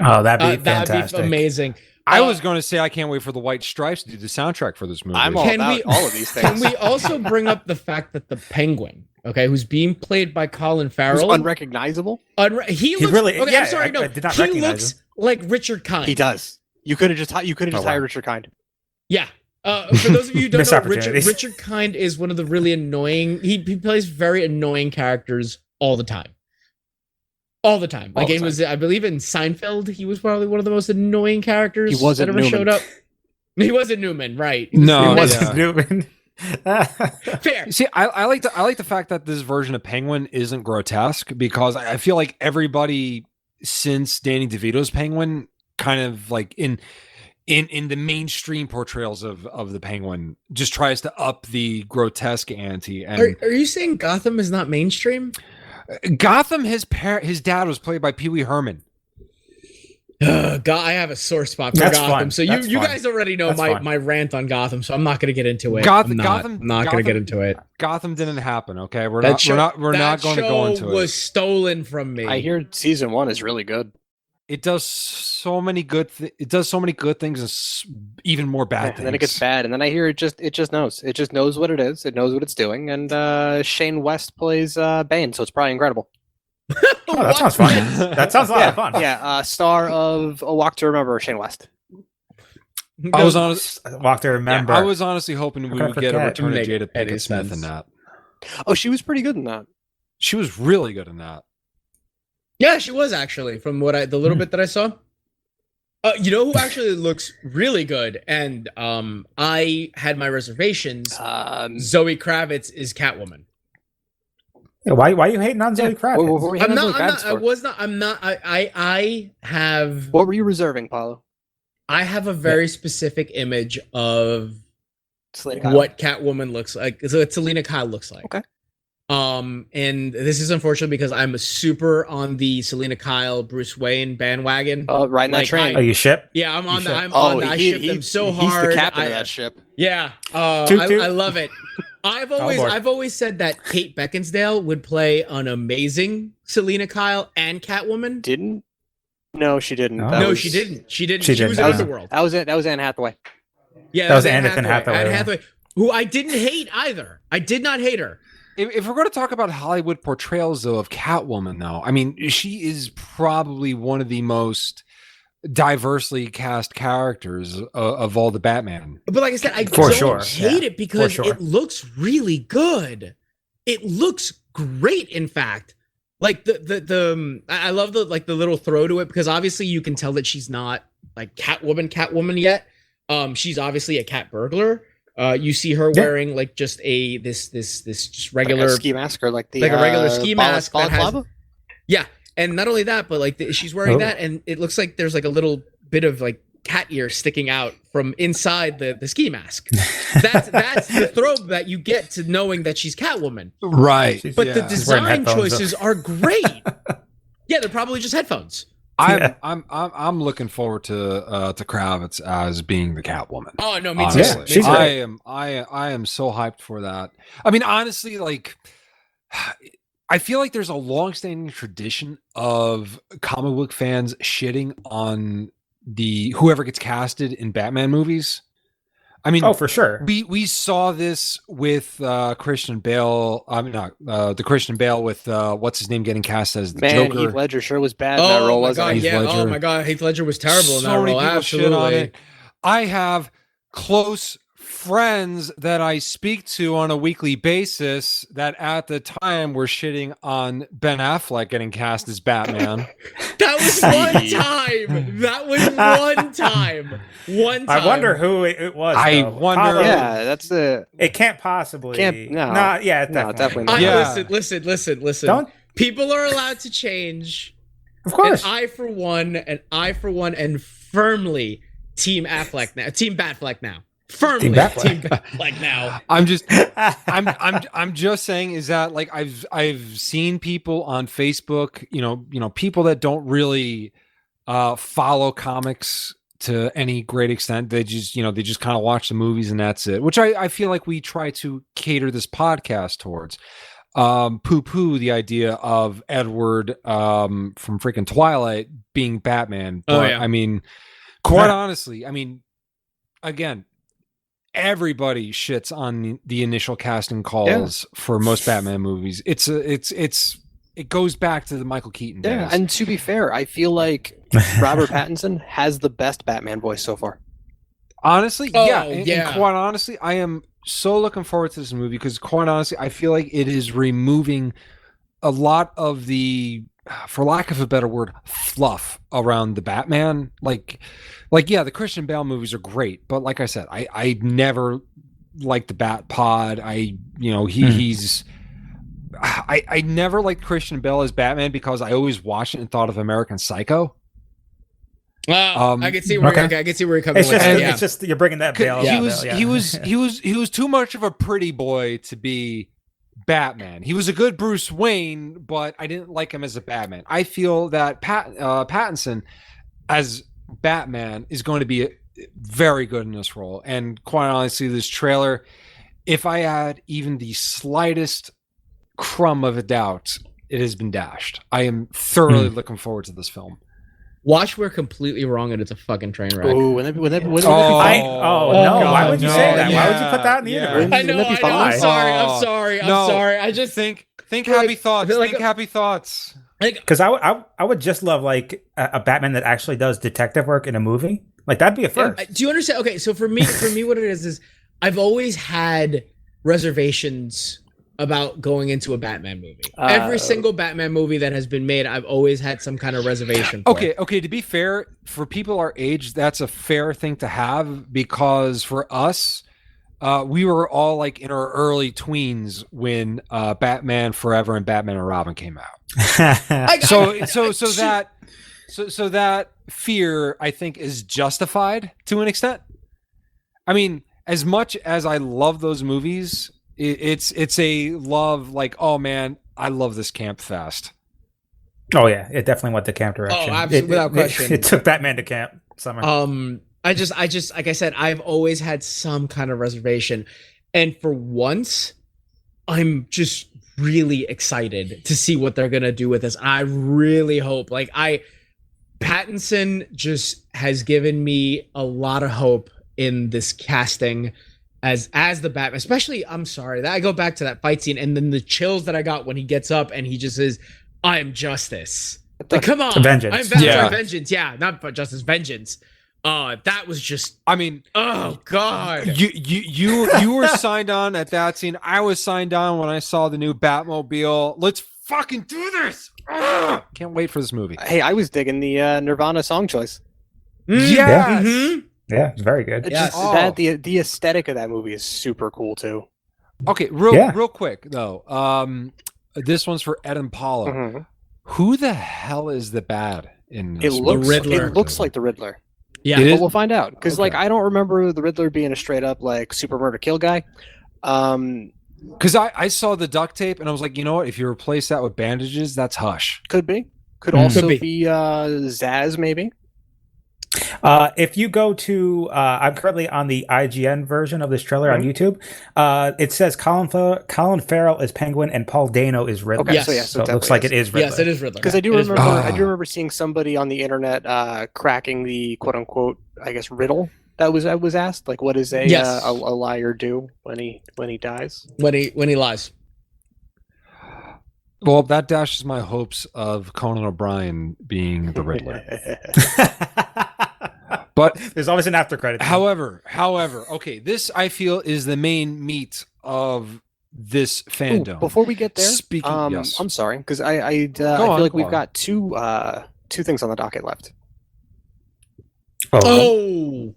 Speaker 4: Oh, that'd be fantastic.
Speaker 3: That'd be amazing.
Speaker 1: I was going to say I can't wait for the White Stripes to do the soundtrack for this movie.
Speaker 2: I'm all about all of these things.
Speaker 3: Can we also bring up the fact that the Penguin, okay, who's being played by Colin Farrell,
Speaker 2: Who's unrecognizable?
Speaker 3: He looks
Speaker 4: really.
Speaker 3: Okay,
Speaker 4: Yeah,
Speaker 3: I'm sorry, no.
Speaker 4: I did not
Speaker 3: He
Speaker 4: recognize
Speaker 3: looks
Speaker 4: him.
Speaker 3: like Richard Kind.
Speaker 2: He does. You could have just hired Richard Kind.
Speaker 3: Yeah. For those of you who don't
Speaker 4: Missed
Speaker 3: know,
Speaker 4: opportunities.
Speaker 3: Richard Kind is one of the really annoying. He plays very annoying characters all the time. All the time. Like it was, I believe, in Seinfeld, he was probably one of the most annoying characters
Speaker 2: He wasn't
Speaker 3: that ever
Speaker 2: Newman.
Speaker 3: showed up. He wasn't Newman, right?
Speaker 1: No,
Speaker 3: He was
Speaker 1: yeah.
Speaker 4: Newman.
Speaker 3: fair.
Speaker 1: See, I like the fact that this version of Penguin isn't grotesque because I feel like everybody since Danny DeVito's Penguin kind of like in the mainstream portrayals of the Penguin just tries to up the grotesque ante. And
Speaker 3: Are you saying Gotham is not mainstream?
Speaker 1: Gotham, his dad was played by Pee Wee Herman.
Speaker 3: God, I have a sore spot for
Speaker 4: That's
Speaker 3: Gotham.
Speaker 4: fun.
Speaker 3: So
Speaker 4: That's
Speaker 3: you
Speaker 4: fun.
Speaker 3: guys already know
Speaker 4: That's fun.
Speaker 3: my rant on Gotham, so I'm not going to get into it.
Speaker 1: Gotham-
Speaker 3: I'm not going to get into it.
Speaker 1: Gotham didn't happen. Okay, we're
Speaker 3: That
Speaker 1: not
Speaker 3: show-
Speaker 1: not going to go into
Speaker 3: That show was
Speaker 1: it.
Speaker 3: stolen from me.
Speaker 2: I hear season 1 is really good.
Speaker 1: It does so many good. It does so many good things and even more bad things.
Speaker 2: And then it gets bad, and then I hear it just knows. It just knows what it is. It knows what it's doing, and Shane West plays Bane, so it's probably incredible.
Speaker 4: Oh, that sounds fun. That sounds a lot of fun.
Speaker 2: Yeah, star of A Walk to Remember, Shane West.
Speaker 1: I was honest.
Speaker 4: Walk to remember.
Speaker 1: I was honestly hoping we
Speaker 4: gonna
Speaker 1: would get a
Speaker 4: forget.
Speaker 1: return of
Speaker 3: Make
Speaker 1: Jada
Speaker 3: any
Speaker 1: Pinkett Smith in
Speaker 3: sense.
Speaker 1: that.
Speaker 2: Oh, she was pretty good in that.
Speaker 1: She was really good in that.
Speaker 3: Yeah, she was actually from the little bit that I saw. You know who actually looks really good, and I had my reservations. Zoe Kravitz is Catwoman.
Speaker 4: Yeah, why are you hating on Zoe Kravitz?
Speaker 2: What were you
Speaker 3: I'm
Speaker 2: hating on
Speaker 3: not.
Speaker 2: Zoe
Speaker 3: I'm
Speaker 2: Kravitz
Speaker 3: not. I
Speaker 2: for?
Speaker 3: was not. I'm not. I have.
Speaker 2: What were you reserving, Paulo?
Speaker 3: I have a very specific image of
Speaker 2: Selena Kyle.
Speaker 3: what Catwoman looks like. So what Selena Kyle looks like.
Speaker 2: Okay.
Speaker 3: And this is unfortunate because I'm super on the Selena Kyle Bruce Wayne bandwagon.
Speaker 2: Riding that
Speaker 3: Like,
Speaker 2: train.
Speaker 4: Oh, you ship?
Speaker 3: Yeah, I'm on
Speaker 4: You
Speaker 3: that.
Speaker 4: should-
Speaker 3: I'm on that. I ship them so hard.
Speaker 2: He's the captain
Speaker 3: I-
Speaker 2: of that ship.
Speaker 3: Yeah,
Speaker 4: Toot, toot.
Speaker 3: I love it. I've
Speaker 4: board.
Speaker 3: always said that Kate Beckinsale would play an amazing Selena Kyle and Catwoman.
Speaker 2: Didn't? No, she didn't.
Speaker 4: No.
Speaker 2: That
Speaker 3: No,
Speaker 2: was-
Speaker 3: she didn't. She didn't.
Speaker 4: She
Speaker 3: She was
Speaker 4: didn't.
Speaker 3: in Underworld.
Speaker 2: That was it. That was Anne Hathaway.
Speaker 3: Yeah,
Speaker 4: That was
Speaker 3: Anne
Speaker 4: Anne Hathaway,
Speaker 3: Anne
Speaker 4: yeah.
Speaker 3: Hathaway, who I didn't hate either. I did not hate her.
Speaker 1: If we're going to talk about Hollywood portrayals, though, of Catwoman, though, I mean, she is probably one of the most diversely cast characters of all the Batman.
Speaker 3: But like I said, I
Speaker 4: For
Speaker 3: don't
Speaker 4: sure,
Speaker 3: hate
Speaker 4: yeah.
Speaker 3: it because
Speaker 4: For sure.
Speaker 3: it looks really good. It looks great, in fact. Like I love the little throw to it because obviously you can tell that she's not like Catwoman yet. She's obviously a cat burglar. You see her wearing like just this just regular
Speaker 2: Like a ski mask or like the
Speaker 3: like a regular ski mask that has,
Speaker 2: balaclava?
Speaker 3: yeah, and not only that, but like she's wearing
Speaker 4: Oh.
Speaker 3: that, and it looks like there's like a little bit of like cat ear sticking out from inside the ski mask. That's the throw that you get to knowing that she's Catwoman.
Speaker 1: Right.
Speaker 3: But the
Speaker 4: She's wearing
Speaker 3: design
Speaker 4: headphones,
Speaker 3: choices are great. Yeah, they're probably just headphones.
Speaker 4: Yeah.
Speaker 1: I'm looking forward to Kravitz as being the Catwoman.
Speaker 3: Oh no, me too.
Speaker 1: Honestly,
Speaker 4: Yeah, she's great.
Speaker 1: I am so hyped for that. I mean, honestly, like I feel like there's a long-standing tradition of comic book fans shitting on the whoever gets casted in Batman movies. I mean,
Speaker 4: Oh, for sure.
Speaker 1: we saw this with Christian Bale. I mean, not the Christian Bale with what's his name getting cast as the
Speaker 2: Man,
Speaker 1: Joker.
Speaker 2: Heath Ledger sure was bad in that
Speaker 3: Oh
Speaker 2: role,
Speaker 3: my
Speaker 2: wasn't
Speaker 3: god,
Speaker 2: he?
Speaker 1: Heath
Speaker 3: yeah.
Speaker 1: Ledger.
Speaker 3: Oh my god, Heath Ledger was terrible in that
Speaker 1: So many
Speaker 3: role.
Speaker 1: people shit on
Speaker 3: Absolutely.
Speaker 1: it. I have close friends that I speak to on a weekly basis that at the time were shitting on Ben Affleck getting cast as Batman.
Speaker 3: That was one time. That was one time. One time.
Speaker 4: I wonder who it was.
Speaker 1: I
Speaker 4: though.
Speaker 1: wonder-
Speaker 4: Apollo-
Speaker 2: Yeah, that's the.
Speaker 4: It can't possibly.
Speaker 2: No.
Speaker 4: Not, yeah,
Speaker 2: No, definitely
Speaker 3: I,
Speaker 2: not.
Speaker 1: Yeah.
Speaker 3: Listen.
Speaker 4: Don't.
Speaker 3: People are allowed to change.
Speaker 4: Of course.
Speaker 3: And I for one, and firmly Team Affleck now. Team Batfleck now. Firmly
Speaker 4: Team Batfleck.
Speaker 3: Team Batfleck now.
Speaker 1: I'm just saying is that like I've seen people on Facebook, you know, people that don't really follow comics to any great extent. They just kind of watch the movies and that's it, which I feel like we try to cater this podcast towards. poo-poo the idea of Edward from freaking Twilight being Batman. But I mean, quite honestly, I mean, again, everybody shits on the initial casting calls for most Batman movies. It goes back to the Michael Keaton days.
Speaker 2: Yeah, and to be fair, I feel like Robert Pattinson has the best Batman voice so far.
Speaker 1: Honestly, and quite honestly, I am so looking forward to this movie because quite honestly, I feel like it is removing a lot of the, for lack of a better word, fluff around the Batman. Like yeah, the Christian Bale movies are great, but like I said, I never liked the Bat Pod. He's I never liked Christian Bale as Batman because I always watched it and thought of American Psycho.
Speaker 3: I can see where I can see where you're coming
Speaker 4: with.
Speaker 3: It's
Speaker 4: just you're bringing that Bale.
Speaker 1: He was too much of a pretty boy to be Batman. He was a good Bruce Wayne, but I didn't like him as a Batman. I feel that Pattinson as Batman is going to be very good in this role. And quite honestly, this trailer, if I had even the slightest crumb of a doubt, it has been dashed. I am thoroughly looking forward to this film.
Speaker 3: Watch, we're completely wrong, and it's a fucking train wreck.
Speaker 2: Oh,
Speaker 4: no! Why would you say that? Why would you put that in the universe?
Speaker 3: I know. I'm sorry. I just
Speaker 1: think happy thoughts. Think happy thoughts.
Speaker 4: Because I would just love like a Batman that actually does detective work in a movie. Like that'd be a first.
Speaker 3: Do you understand? Okay, so for me, what it is I've always had reservations about going into a Batman movie. Every single Batman movie that has been made, I've always had some kind of reservation for.
Speaker 1: Okay, to be fair, for people our age, that's a fair thing to have because for us, we were all like in our early tweens when Batman Forever and Batman and Robin came out. So that fear, I think, is justified to an extent. I mean, as much as I love those movies, it's a love like, oh man, I love this camp fest.
Speaker 4: Oh yeah, it definitely went the camp direction.
Speaker 3: Oh, absolutely, without question.
Speaker 4: It took Batman to camp. Summer.
Speaker 3: I just like I said, I've always had some kind of reservation, and for once, I'm just really excited to see what they're gonna do with this. I really hope, Pattinson just has given me a lot of hope in this casting as the Batman, especially. I'm sorry that I go back to that fight scene and then the chills that I got when he gets up and he just says, "I am justice." Like, come on,
Speaker 4: vengeance.
Speaker 3: Vengeance. Yeah, not justice, vengeance. That was just. I mean, oh god.
Speaker 1: You were signed on at that scene. I was signed on when I saw the new Batmobile. Let's fucking do this. Can't wait for this movie.
Speaker 2: Hey, I was digging the Nirvana song choice.
Speaker 1: Yes.
Speaker 4: Mm-hmm. Yeah, it's very good.
Speaker 2: The aesthetic of that movie is super cool too.
Speaker 1: Okay, real quick though. This one's for Ed and Paula. Mm-hmm. Who the hell is the bad in this movie?
Speaker 2: The Riddler. It looks like the Riddler.
Speaker 3: Yeah,
Speaker 2: but we'll find out because I don't remember the Riddler being a straight up like super murder kill guy.
Speaker 1: Because I saw the duct tape and I was like, you know what? If you replace that with bandages, that's Hush.
Speaker 2: Could be. Could also be Zaz maybe.
Speaker 4: If you go to, I'm currently on the IGN version of this trailer on YouTube. It says Colin Farrell is Penguin and Paul Dano is Riddler.
Speaker 2: Okay,
Speaker 4: so it looks like it is Riddler.
Speaker 3: Yes, it is Riddler.
Speaker 2: Because I do remember seeing somebody on the internet cracking the quote unquote, I guess, riddle that was asked. Like, what does a liar do when he dies?
Speaker 3: When he lies.
Speaker 1: Well, that dashes my hopes of Conan O'Brien being the Riddler. But
Speaker 4: there's always an after credit.
Speaker 1: However, okay, this I feel is the main meat of this fandom.
Speaker 2: Before we get there,
Speaker 1: yes.
Speaker 2: I'm sorry because I feel like we've got two things on the docket left.
Speaker 3: Oh.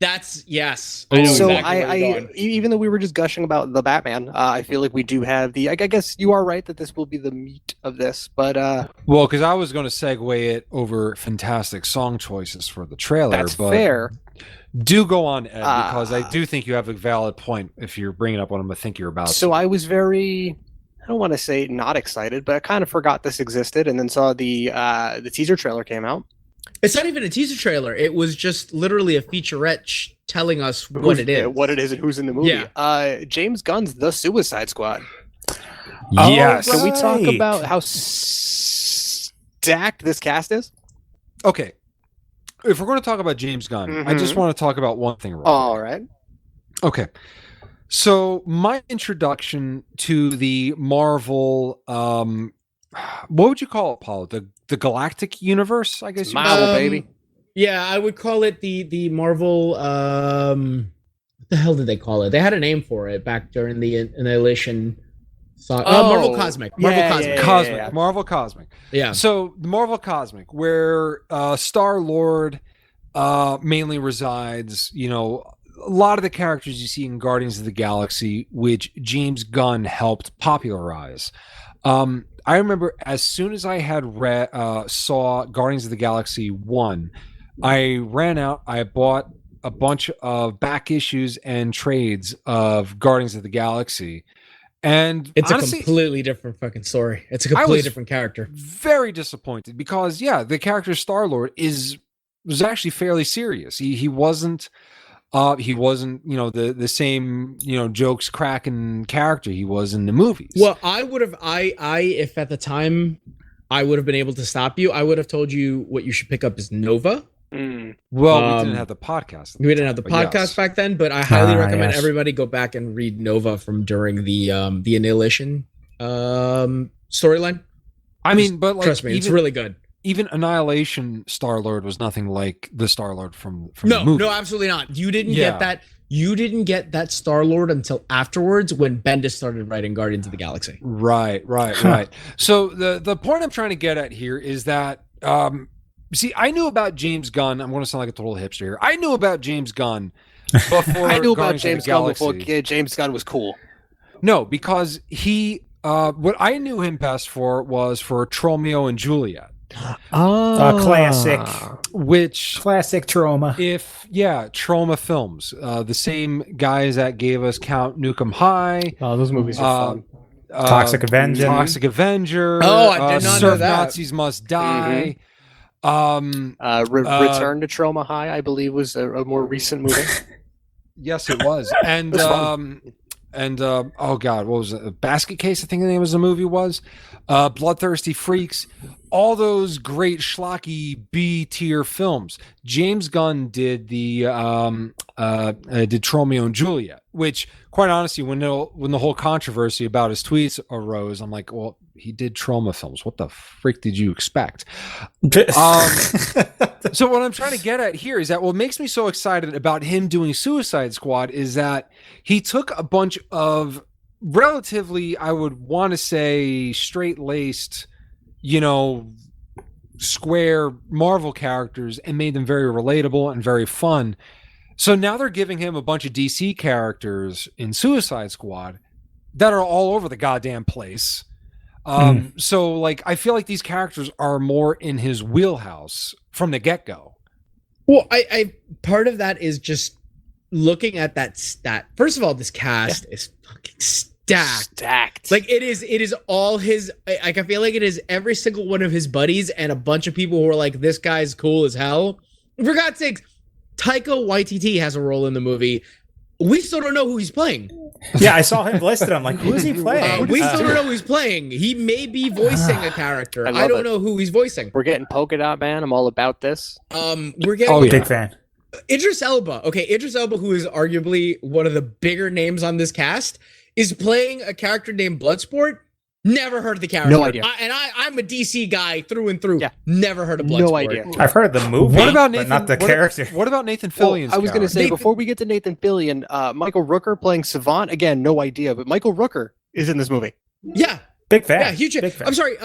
Speaker 3: That's yes.
Speaker 2: I know exactly even though we were just gushing about the Batman, I feel like we do have the. I guess you are right that this will be the meat of this, but
Speaker 1: well, because I was going to segue it over fantastic song choices for the trailer.
Speaker 2: That's
Speaker 1: but
Speaker 2: fair.
Speaker 1: Do go on, Ed, because I do think you have a valid point if you're bringing up what I'm going to think you're about.
Speaker 2: So I was very. I don't want to say not excited, but I kind of forgot this existed, and then saw the teaser trailer came out.
Speaker 3: It's not even a teaser trailer. It was just literally a featurette telling us what it is.
Speaker 2: What it is and who's in the movie. Yeah. James Gunn's The Suicide Squad.
Speaker 1: Yes.
Speaker 2: Can we talk
Speaker 4: Right.
Speaker 2: about how stacked this cast is?
Speaker 1: Okay. If we're going to talk about James Gunn, I just
Speaker 2: Mhm.
Speaker 1: want to talk about one thing real quick.
Speaker 2: All right.
Speaker 1: Okay. So my introduction to the Marvel, what would you call it, Paul? The Galactic Universe, I guess.
Speaker 2: Marvel, baby.
Speaker 3: Yeah, I would call it the Marvel. What the hell did they call it? They had a name for it back during the Annihilation. Marvel Cosmic. Marvel
Speaker 2: Yeah,
Speaker 3: Cosmic.
Speaker 2: yeah,
Speaker 1: Cosmic,
Speaker 2: yeah.
Speaker 1: Marvel Cosmic.
Speaker 3: Yeah.
Speaker 1: So the Marvel Cosmic, where Star-Lord mainly resides, you know, a lot of the characters you see in Guardians of the Galaxy, which James Gunn helped popularize. I remember as soon as I had saw Guardians of the Galaxy 1, I ran out, I bought a bunch of back issues and trades of Guardians of the Galaxy. And
Speaker 3: It's
Speaker 1: honestly,
Speaker 3: a completely different fucking story. It's a
Speaker 1: I
Speaker 3: completely
Speaker 1: was
Speaker 3: different character.
Speaker 1: very disappointed because the character Star-Lord was actually fairly serious. He wasn't you know, the same, you know, jokes cracking character he was in the movies.
Speaker 3: Well, I would have if at the time I would have been able to stop you, I would have told you what you should pick up is Nova.
Speaker 2: Mm.
Speaker 1: Well, we didn't have the podcast.
Speaker 3: We didn't have the podcast
Speaker 1: yes.
Speaker 3: back then, but I highly recommend
Speaker 4: yes.
Speaker 3: everybody go back and read Nova from during the Annihilation storyline.
Speaker 1: I mean, but like,
Speaker 3: Trust me, it's really good.
Speaker 1: Even Annihilation Star-Lord was nothing like the Star-Lord from the
Speaker 3: No,
Speaker 1: movie.
Speaker 3: no, absolutely not. You didn't
Speaker 1: Yeah.
Speaker 3: get that. You didn't get that Star-Lord until afterwards when Bendis started writing Guardians of the Galaxy.
Speaker 1: Right. So the point I'm trying to get at here is that see, I knew about James Gunn. I'm going to sound like a total hipster here. I knew about James Gunn before
Speaker 2: I knew about
Speaker 1: Guardians of the
Speaker 2: James Gunn before
Speaker 1: Galaxy.
Speaker 2: James Gunn was cool.
Speaker 1: No, because he what I knew him best for was for Tromeo and Juliet,
Speaker 4: Classic trauma.
Speaker 1: Troma Films, the same guys that gave us Count Nukem High,
Speaker 2: Oh, those movies are fun.
Speaker 4: Toxic Avenger.
Speaker 1: Toxic Avenger.
Speaker 3: Oh, I did not know
Speaker 1: Surf
Speaker 3: that.
Speaker 1: Nazis Must Die.
Speaker 2: Return to Trauma High, I believe, was a more recent movie.
Speaker 1: Yes, it was. And
Speaker 2: It was fun.
Speaker 1: Oh god, what was it? Basket Case, I think the name of the movie was. Bloodthirsty Freaks, all those great schlocky B tier films. James Gunn did the did Tromeo and Juliet, which quite honestly, when the whole controversy about his tweets arose, I'm like, well, he did Troma films. What the freak did you expect? So what I'm trying to get at here is that what makes me so excited about him doing Suicide Squad is that he took a bunch of relatively, I would want to say, straight-laced, you know, square Marvel characters and made them very relatable and very fun. So now they're giving him a bunch of DC characters in Suicide Squad that are all over the goddamn place. So like, I feel like these characters are more in his wheelhouse from the get-go.
Speaker 3: Well, I part of that is just looking at that stat. First of all, this cast is fucking stacked. Like it is all his. Like I feel like it is every single one of his buddies and a bunch of people who are like, this guy's cool as hell. For God's sakes, Taika Waititi has a role in the movie. We still don't know who he's playing.
Speaker 4: Yeah, I saw him listed. I'm like, who is he playing?
Speaker 3: We still don't know who he's playing. He may be voicing a character. I don't know who he's voicing.
Speaker 2: We're getting Polka Dot Man. I'm all about this.
Speaker 3: We're getting
Speaker 4: Big fan.
Speaker 3: Idris Elba. Okay, Idris Elba, who is arguably one of the bigger names on this cast, is playing a character named Bloodsport. Never heard of the character.
Speaker 2: No idea.
Speaker 3: I'm a DC guy through and through.
Speaker 2: Yeah.
Speaker 3: Never heard of Bloodsport.
Speaker 2: No idea.
Speaker 4: I've heard of the movie,
Speaker 1: What about
Speaker 4: but
Speaker 1: Nathan?
Speaker 4: not the character.
Speaker 1: What about Nathan Fillion's
Speaker 2: I was going to say,
Speaker 3: Nathan-
Speaker 2: before we get to Nathan Fillion, Michael Rooker playing Savant, again, no idea, but Michael Rooker is in this movie.
Speaker 3: Yeah.
Speaker 4: Big fan.
Speaker 3: Yeah, huge.
Speaker 4: Big fan.
Speaker 3: I'm sorry,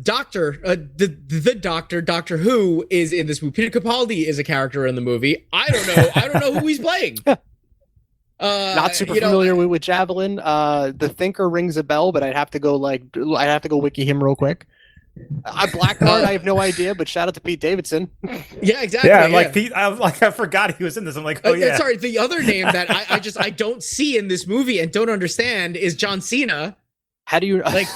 Speaker 3: Doctor, the Doctor, Doctor Who is in this movie. Peter Capaldi is a character in the movie. I don't know who he's playing.
Speaker 2: Not super familiar with Javelin. The Thinker rings a bell, but I'd have to go wiki him real quick. Blackguard, I have no idea, but shout out to Pete Davidson.
Speaker 3: Yeah, exactly.
Speaker 4: Yeah, like Pete, I forgot he was in this. I'm like, oh yeah.
Speaker 3: Sorry, the other name that I don't see in this movie and don't understand is John Cena.
Speaker 2: How do you
Speaker 3: Like?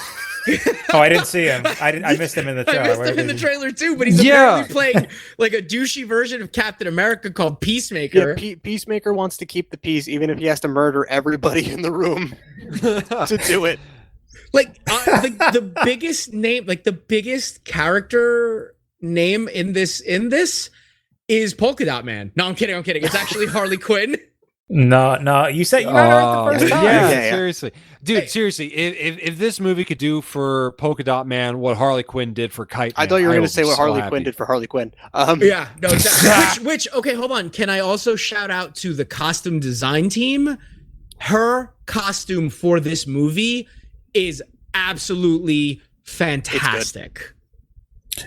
Speaker 4: Oh, I didn't see him. I missed him in the trailer.
Speaker 3: I missed him in the trailer too, but he's apparently playing like a douchey version of Captain America called Peacemaker.
Speaker 2: Yeah, Peacemaker wants to keep the peace, even if he has to murder everybody in the room to do it.
Speaker 3: Like the biggest name, like the biggest character name in this is Polka Dot Man. No, I'm kidding. It's actually Harley Quinn.
Speaker 4: No, you said you read it right the first time.
Speaker 1: Yeah, seriously, dude. Seriously, if this movie could do for Polka Dot Man what Harley Quinn did for Kite Man,
Speaker 2: I thought you were going to say what Harley Quinn did for Harley Quinn.
Speaker 3: Yeah, no, exactly. which okay, hold on. Can I also shout out to the costume design team? Her costume for this movie is absolutely fantastic.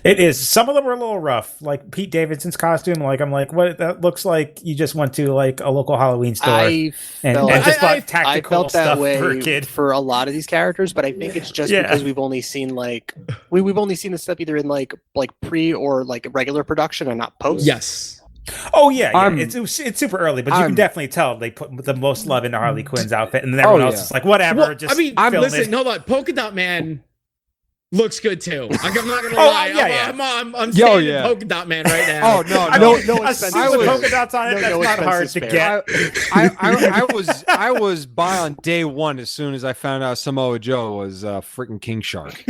Speaker 4: It is. Some of them are a little rough, like Pete Davidson's costume. Like I'm like, what? That looks like you just went to like a local Halloween store and just bought tactical stuff for a kid.
Speaker 2: For a lot of these characters, but I think it's just because we've only seen like we've only seen this stuff either in like pre or like regular production and not post.
Speaker 3: Yes.
Speaker 4: Oh yeah. It's super early, but you can definitely tell they put the most love into Harley Quinn's outfit, and then everyone else is like, whatever.
Speaker 3: Well,
Speaker 4: just
Speaker 3: listen, hold on. Polka Dot Man looks good too. Like, I'm not gonna lie. I'm standing Polka Dot Man right now.
Speaker 4: No polka dots on it. That's not hard to get.
Speaker 1: I was by on day one as soon as I found out Samoa Joe was freaking King Shark.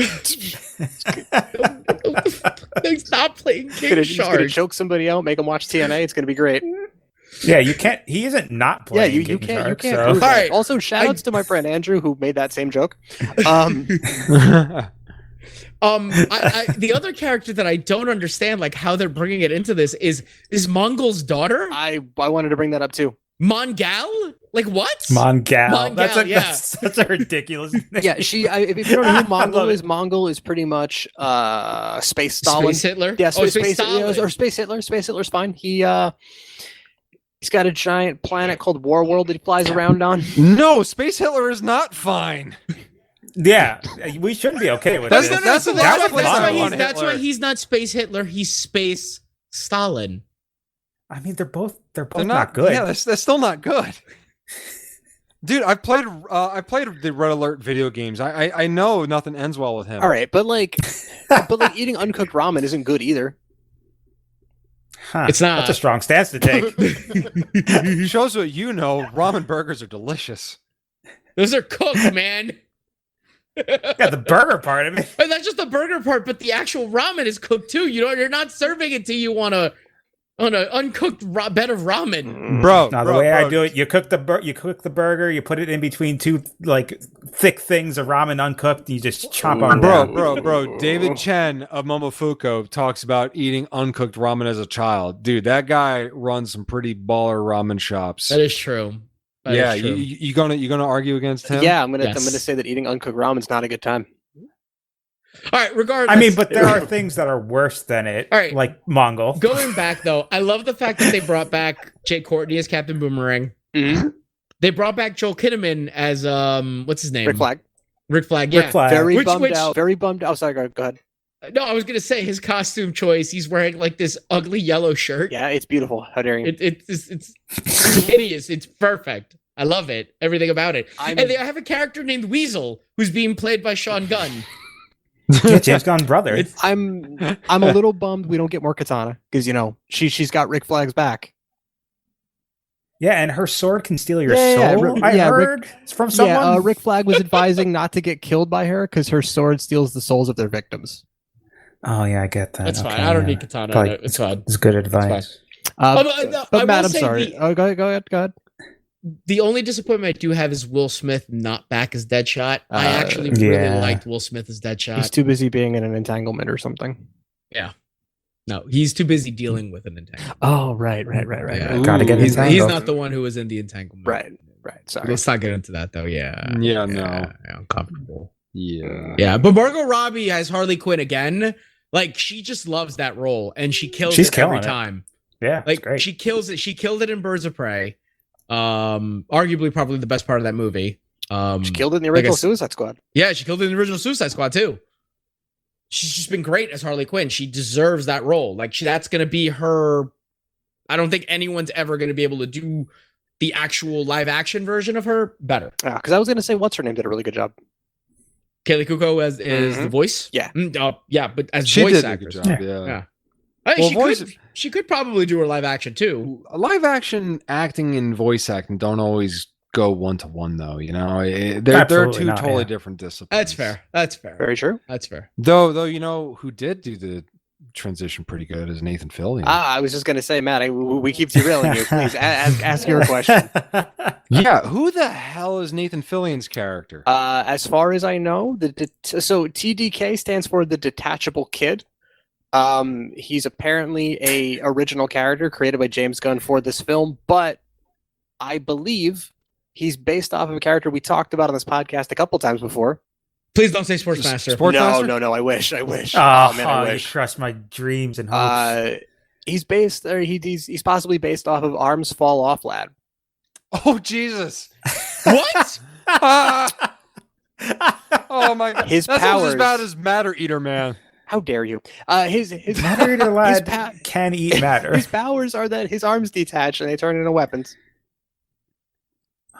Speaker 3: Stop playing King Shark.
Speaker 2: Gonna choke somebody out, make them watch TNA. It's gonna be great.
Speaker 4: Yeah, you can't. He isn't not playing.
Speaker 2: Yeah, you can't. You can't. So. All right. Also, shout outs to my friend Andrew who made that same joke.
Speaker 3: The other character that I don't understand, like how they're bringing it into this, is Mongol's daughter.
Speaker 2: I wanted to bring that up too.
Speaker 3: Mongal? Like what?
Speaker 4: Mongal. That's such a ridiculous name.
Speaker 2: Yeah, if you don't know who Mongol is pretty much Space Stalin.
Speaker 3: Space Hitler?
Speaker 2: Yeah, Space or Space Hitler. Space Hitler's fine. He's got a giant planet called Warworld that he flies around on.
Speaker 1: No, Space Hitler is not fine.
Speaker 4: Yeah, we shouldn't be okay with this.
Speaker 3: That's why he's not Space Hitler. He's Space Stalin.
Speaker 4: I mean, they're both not good.
Speaker 1: Yeah, they're still not good. Dude, I played the Red Alert video games. I know nothing ends well with him.
Speaker 2: All right, but eating uncooked ramen isn't good either.
Speaker 4: Huh,
Speaker 3: it's not.
Speaker 4: That's a strong stance to take.
Speaker 1: Shows what you know. Ramen burgers are delicious.
Speaker 3: Those are cooked, man.
Speaker 4: Yeah, the burger part of it.
Speaker 3: And that's just the burger part, but the actual ramen is cooked too. You're not serving it to you on an uncooked bed of ramen,
Speaker 1: bro.
Speaker 4: Now the way I do it, you cook the burger, you put it in between two like thick things of ramen uncooked, you just chomp on down.
Speaker 1: Bro. David Chen of Momofuku talks about eating uncooked ramen as a child. Dude, that guy runs some pretty baller ramen shops.
Speaker 3: That is true.
Speaker 1: You gonna argue against him?
Speaker 2: Yeah, I'm gonna say that eating uncooked ramen is not a good time.
Speaker 3: All right, regardless.
Speaker 4: I mean, but there are things that are worse than it,
Speaker 3: all right,
Speaker 4: like Mongol.
Speaker 3: Going back though, I love the fact that they brought back Jay Courtney as Captain Boomerang.
Speaker 2: Mm-hmm.
Speaker 3: They brought back Joel Kinnaman as what's his name?
Speaker 2: Rick Flag.
Speaker 3: Yeah.
Speaker 4: Rick Flag.
Speaker 2: Very bummed out. Oh, sorry, go ahead.
Speaker 3: No, I was gonna say his costume choice. He's wearing like this ugly yellow shirt.
Speaker 2: Yeah, it's beautiful. How dare you?
Speaker 3: It's hideous. It's perfect. I love it. Everything about it. And they have a character named Weasel who's being played by Sean Gunn.
Speaker 4: Yeah, James Gunn's brother.
Speaker 2: I'm a little bummed we don't get more Katana because she's got Rick Flag's back.
Speaker 4: Yeah, and her sword can steal your soul. I heard from someone.
Speaker 2: Yeah, Rick Flag was advising not to get killed by her because her sword steals the souls of their victims.
Speaker 4: Oh yeah, I get that.
Speaker 3: That's fine. I don't need Katana. It's fine.
Speaker 4: It's good advice.
Speaker 2: But Matt, I'm sorry. Go ahead.
Speaker 3: The only disappointment I do have is Will Smith not back as Deadshot. I actually really liked Will Smith as Deadshot.
Speaker 2: He's too busy being in an entanglement or something.
Speaker 3: Yeah. No, he's too busy dealing with an entanglement.
Speaker 2: Oh, right.
Speaker 3: Yeah.
Speaker 4: Gotta get
Speaker 3: he's not the one who was in the entanglement.
Speaker 2: Right. Sorry.
Speaker 3: Let's not get into that though. Yeah, uncomfortable.
Speaker 1: Yeah.
Speaker 3: But Margot Robbie as Harley Quinn again. Like she just loves that role and she kills it every time.
Speaker 4: Yeah,
Speaker 3: like
Speaker 4: great.
Speaker 3: She kills it. She killed it in Birds of Prey. Arguably probably the best part of that movie.
Speaker 2: She killed it in the original Suicide Squad.
Speaker 3: Yeah, she killed it in the original Suicide Squad too. She's just been great as Harley Quinn. She deserves that role. Like that's going to be her. I don't think anyone's ever going to be able to do the actual live action version of her better.
Speaker 2: Because I was going to say, what's her name did a really good job.
Speaker 3: Kaylee Kuko is the voice.
Speaker 2: Yeah,
Speaker 3: but as
Speaker 1: she
Speaker 3: voice
Speaker 1: did
Speaker 3: actress,
Speaker 1: a good job.
Speaker 3: Yeah. Well, she could probably do her live action too.
Speaker 1: Live action acting and voice acting don't always go 1-to-1 though. You know, they're two totally different disciplines.
Speaker 3: That's fair. That's fair.
Speaker 2: Very true.
Speaker 3: That's fair.
Speaker 1: Though you know who did do the transition pretty good is Nathan Fillion.
Speaker 2: I was just gonna say, Matt, we keep derailing you. Please ask your question.
Speaker 1: Yeah, who the hell is Nathan Fillion's character?
Speaker 2: As far as I know, so TDK stands for the Detachable Kid. He's apparently a original character created by James Gunn for this film, but I believe he's based off of a character we talked about on this podcast a couple times before.
Speaker 3: Please don't say Sportsmaster.
Speaker 2: No, I wish.
Speaker 4: Oh,
Speaker 2: man, I wish.
Speaker 4: You crushed my dreams and hopes.
Speaker 2: He's possibly based off of Arms Fall Off Lad.
Speaker 1: Oh, Jesus.
Speaker 3: What?
Speaker 1: Oh, my God.
Speaker 2: His
Speaker 1: That's
Speaker 2: powers.
Speaker 1: as bad as Matter Eater Man.
Speaker 2: How dare you? His
Speaker 4: Matter Eater Lad can eat matter.
Speaker 2: His powers are that his arms detach and they turn into weapons.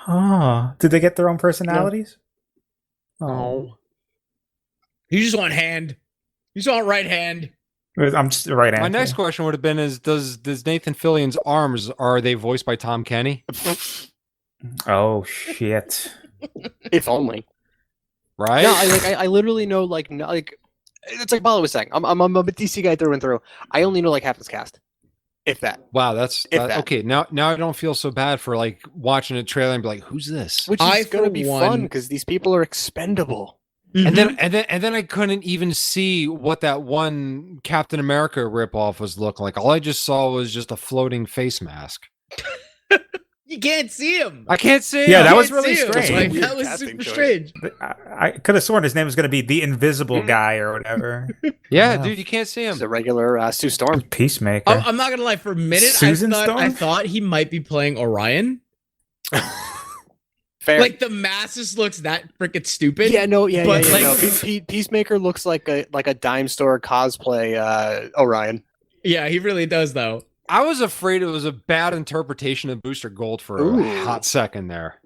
Speaker 4: Oh, did they get their own personalities?
Speaker 2: No.
Speaker 4: Oh.
Speaker 3: You just want hand. You just want right hand.
Speaker 4: I'm just the right answer.
Speaker 1: My next question would have been: does Nathan Fillion's arms, are they voiced by Tom Kenny?
Speaker 4: Oh shit!
Speaker 2: If only.
Speaker 1: Right?
Speaker 2: No, I literally know it's like Paula was saying. I'm a DC guy through and through. I only know like half this cast, if that.
Speaker 1: Wow, that's okay. Now I don't feel so bad for like watching a trailer and be like, "Who's this?"
Speaker 2: Which is going to be fun because these people are expendable.
Speaker 1: Mm-hmm. And then I couldn't even see what that one Captain America ripoff was look like. All I just saw was just a floating face mask.
Speaker 3: You can't see him.
Speaker 1: I can't see him.
Speaker 4: Yeah, that was really strange.
Speaker 3: Like, that was super strange.
Speaker 4: I could have sworn his name was going to be the Invisible Guy or whatever.
Speaker 1: Yeah, dude, you can't see him.
Speaker 2: It's a regular Sue Storm.
Speaker 4: Peacemaker.
Speaker 3: I'm not gonna lie. For a minute, I thought he might be playing Orion.
Speaker 2: Fair.
Speaker 3: Like the mask just looks that freaking stupid.
Speaker 2: Peacemaker looks like a dime store cosplay Orion.
Speaker 3: Yeah, he really does though.
Speaker 1: I was afraid it was a bad interpretation of Booster Gold for a hot second there.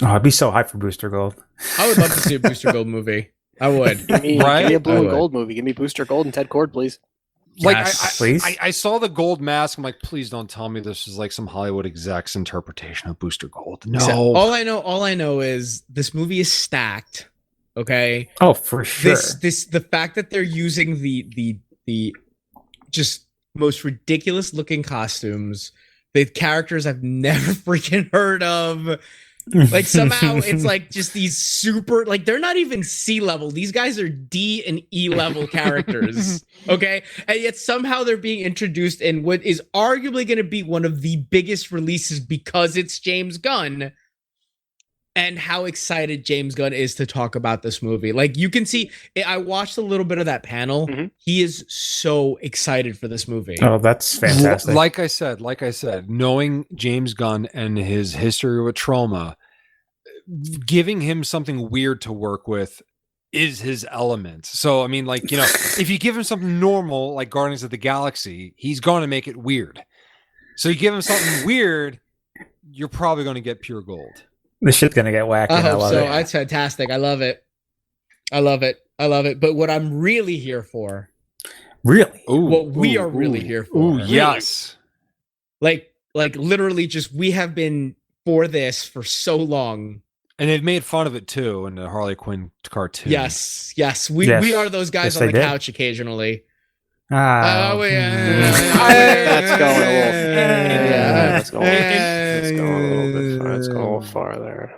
Speaker 4: Oh, I'd be so hyped for Booster Gold.
Speaker 3: I would love to see a Booster Gold movie. I would.
Speaker 2: Give me a blue and gold movie. Give me Booster Gold and Ted Cord, please.
Speaker 1: Like
Speaker 4: yes, please.
Speaker 1: I saw the gold mask. I'm like, please don't tell me this is like some Hollywood exec's interpretation of Booster Gold. No.
Speaker 3: So, all I know is this movie is stacked. Okay.
Speaker 4: Oh, for sure.
Speaker 3: The fact that they're using the just most ridiculous looking costumes, the characters I've never freaking heard of. Like somehow it's like just these super, like they're not even C level. These guys are D and E level characters. Okay. And yet somehow they're being introduced in what is arguably going to be one of the biggest releases because it's James Gunn. And how excited James Gunn is to talk about this movie. Like you can see, I watched a little bit of that panel. Mm-hmm. He is so excited for this movie.
Speaker 4: Oh, that's fantastic.
Speaker 1: Like I said, knowing James Gunn and his history with trauma, giving him something weird to work with is his element. So, I mean, like, you know, if you give him something normal, like Guardians of the Galaxy, he's going to make it weird. So you give him something weird, you're probably going to get pure gold.
Speaker 4: This shit's gonna get wacky.
Speaker 3: I hope so.
Speaker 4: It.
Speaker 3: That's fantastic. I love it. But what I'm really here for, what we are really here for,
Speaker 1: yes,
Speaker 3: like literally, just we have been for this for so long,
Speaker 1: and they've made fun of it too in the Harley Quinn cartoon.
Speaker 3: Yes, we are those guys on the couch occasionally.
Speaker 2: That's going a little farther.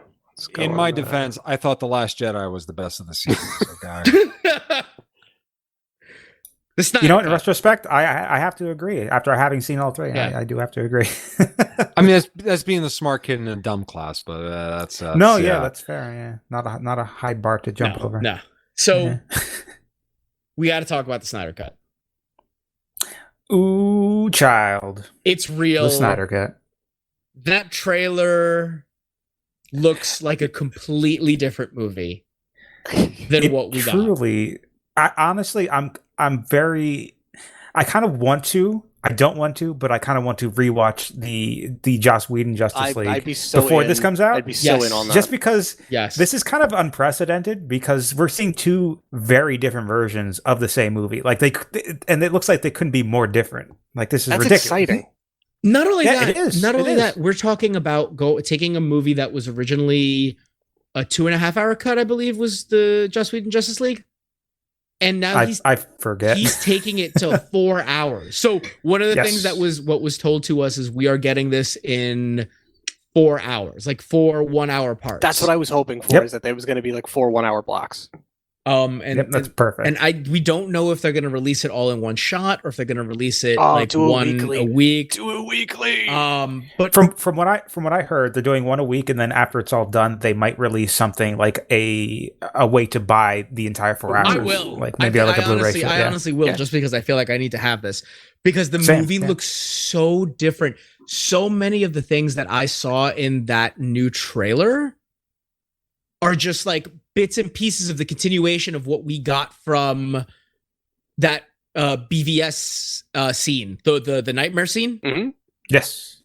Speaker 1: In my defense, I thought The Last Jedi was the best of the season. So guys.
Speaker 4: You know what? In retrospect, I have to agree. After having seen all three, yeah. I do have to agree.
Speaker 1: I mean, that's being the smart kid in a dumb class, but that's
Speaker 4: that's fair. Yeah, not a high bar to jump over.
Speaker 3: No. So we got to talk about the Snyder Cut.
Speaker 4: Ooh, child.
Speaker 3: It's real.
Speaker 4: The Snyder Cut.
Speaker 3: That trailer looks like a completely different movie than what we got.
Speaker 4: Truly, I'm very. I kind of want to. I don't want to, but I kind of want to rewatch the Joss Whedon Justice League
Speaker 2: I'd be so
Speaker 4: before
Speaker 2: in.
Speaker 4: this comes out.
Speaker 2: I'd be so in on that.
Speaker 4: Just because this is kind of unprecedented because we're seeing two very different versions of the same movie. Like and it looks like they couldn't be more different. Like this is ridiculous.
Speaker 2: Exciting.
Speaker 3: Not only
Speaker 4: Yeah,
Speaker 3: that,
Speaker 4: it is.
Speaker 3: not
Speaker 4: It
Speaker 3: only
Speaker 4: is.
Speaker 3: that, we're talking about taking a movie that was originally a 2.5 hour cut, I believe, was the Joss Whedon Justice League, and now
Speaker 4: I forget.
Speaker 3: he's taking it to 4 hours. So one of the
Speaker 4: Yes.
Speaker 3: things that was told to us is we are getting this in 4 hours, like 4 1-hour parts.
Speaker 2: That's what I was hoping for.
Speaker 4: Yep.
Speaker 2: Is that there was going to be like 4 1-hour blocks.
Speaker 3: And
Speaker 4: Yep, that's perfect.
Speaker 3: And we don't know if they're going to release it all in one shot or if they're going to release it like
Speaker 2: do
Speaker 3: one
Speaker 2: weekly.
Speaker 3: a week.
Speaker 2: Do it weekly.
Speaker 3: But
Speaker 4: from what I heard, they're doing one a week, and then after it's all done, they might release something like a way to buy the entire 4 hours.
Speaker 3: I will.
Speaker 4: Like maybe like a Blu-ray.
Speaker 3: I honestly will, just because I feel like I need to have this, because the movie looks so different. So many of the things that I saw in that new trailer are just like bits and pieces of the continuation of what we got from that BVS scene, the nightmare scene.
Speaker 2: Mm-hmm.
Speaker 4: Yes.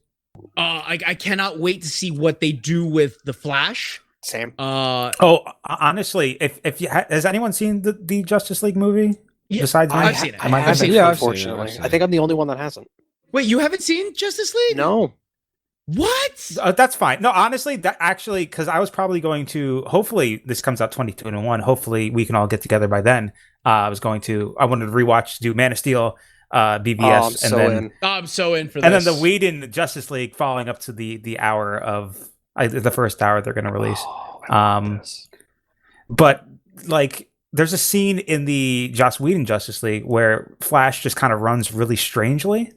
Speaker 3: I cannot wait to see what they do with the Flash.
Speaker 2: Same.
Speaker 4: Honestly, if you has anyone seen the Justice League movie besides me?
Speaker 3: I've seen it.
Speaker 2: I've seen it,
Speaker 1: Yeah,
Speaker 2: unfortunately.
Speaker 1: I've seen it.
Speaker 2: I think I'm the only one that hasn't.
Speaker 3: Wait, you haven't seen Justice League?
Speaker 2: No.
Speaker 3: What?
Speaker 4: That's fine. No, honestly, that actually, because I was probably going to. Hopefully, this comes out 2021. Hopefully, we can all get together by then. I wanted to rewatch, do Man of Steel, BVS,
Speaker 3: I'm so in for this.
Speaker 4: and then the Whedon Justice League following up to the hour of the first hour they're going to release. But like, there's a scene in the Joss Whedon Justice League where Flash just kind of runs really strangely.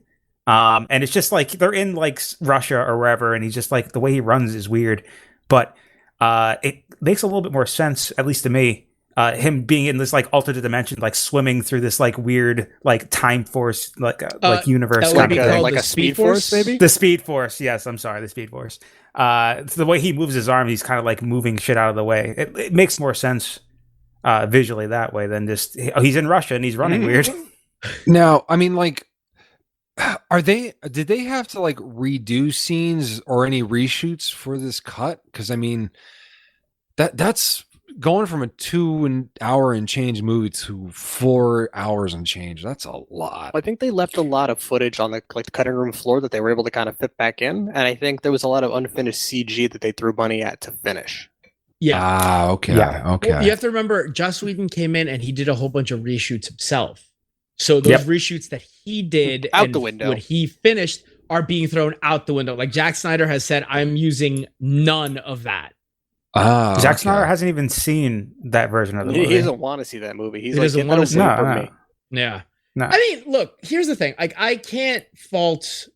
Speaker 4: And it's just like they're in like Russia or wherever, and he's just like, the way he runs is weird, but it makes a little bit more sense, at least to me. Him being in this like alternate dimension, like swimming through this like weird like time force like universe,
Speaker 3: that would be
Speaker 4: kind of thing.
Speaker 3: called
Speaker 2: Like
Speaker 3: the
Speaker 2: a Speed Force, maybe?
Speaker 4: The Speed Force, yes. I'm sorry, the Speed Force. It's the way he moves his arm, he's kind of like moving shit out of the way. It makes more sense visually that way than just he's in Russia and he's running weird.
Speaker 1: Now, I mean, like, did they have to like redo scenes or any reshoots for this cut? Because I mean, that's going from a 2 hour and change movie to 4 hours and change. That's a lot.
Speaker 2: I think they left a lot of footage on the cutting room floor that they were able to kind of fit back in, and I think there was a lot of unfinished CG that they threw money at to finish.
Speaker 3: Yeah.
Speaker 1: Okay.
Speaker 4: Yeah.
Speaker 1: Okay.
Speaker 3: Well, you have to remember, Joss Whedon came in and he did a whole bunch of reshoots himself. So those reshoots that he did
Speaker 2: Out
Speaker 3: and
Speaker 2: the window.
Speaker 3: what he finished are being thrown out the window. Like Zack Snyder has said, I'm using none of that.
Speaker 4: Zack Snyder hasn't even seen that version of the movie.
Speaker 2: He doesn't want to see that movie. He's
Speaker 3: He
Speaker 2: like,
Speaker 3: doesn't
Speaker 2: get
Speaker 3: wanna
Speaker 2: that
Speaker 3: see
Speaker 2: away
Speaker 4: it.
Speaker 2: from
Speaker 4: No,
Speaker 2: me.
Speaker 3: Yeah.
Speaker 4: No.
Speaker 3: I mean, look, here's the thing. Like, I can't fault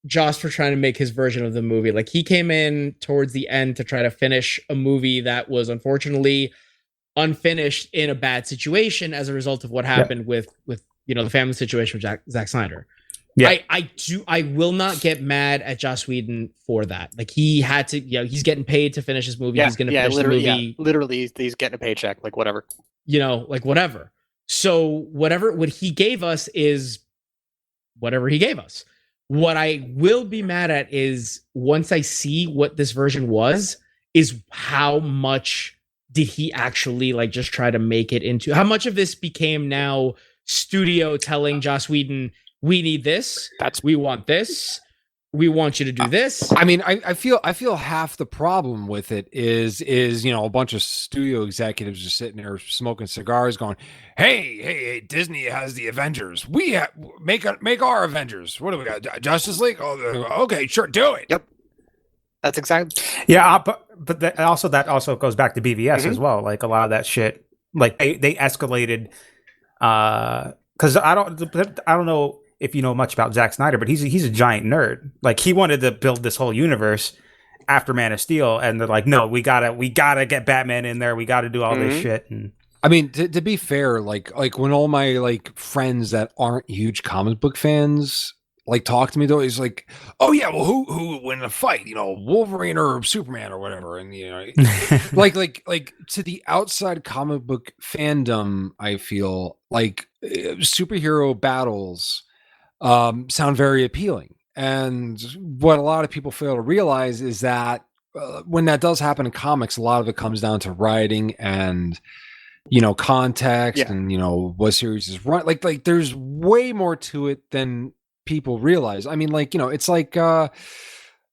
Speaker 3: Joss for trying to make his version of the movie. Like, he came in towards the end to try to finish a movie that was unfortunately unfinished in a bad situation as a result of what happened with the family situation with Zack Snyder.
Speaker 4: Yeah.
Speaker 3: I will not get mad at Joss Whedon for that. Like, he had to, he's getting paid to finish his movie. He's going to finish the movie.
Speaker 2: Yeah, literally, he's getting a paycheck, like whatever.
Speaker 3: Like whatever. So what he gave us is whatever he gave us. What I will be mad at is once I see what this version was, is how much did he actually like just try to make it into, how much of this became now studio telling Joss Whedon, we need this, we want this, we want you to do this.
Speaker 1: I mean, I feel half the problem with it is a bunch of studio executives just sitting there smoking cigars, going, "Hey, Disney has the Avengers. We have make our Avengers. What do we got? Justice League? Oh, okay, sure, do it."
Speaker 2: Yep, that's exactly.
Speaker 4: Yeah, but that also goes back to BVS as well. Like a lot of that shit, like they escalated. Because I don't know if you know much about Zack Snyder, but he's a giant nerd. Like, he wanted to build this whole universe after Man of Steel, and they're like, no, we gotta get Batman in there. We gotta do all this shit. And
Speaker 1: I mean, to be fair, like when all my like friends that aren't huge comic book fans like talk to me, though, he's like, "Oh yeah, well, who would win a fight? Wolverine or Superman or whatever." And like to the outside comic book fandom, I feel like superhero battles sound very appealing. And what a lot of people fail to realize is that when that does happen in comics, a lot of it comes down to writing and context and what series is run. Like there's way more to it than people realize. I mean, like, it's like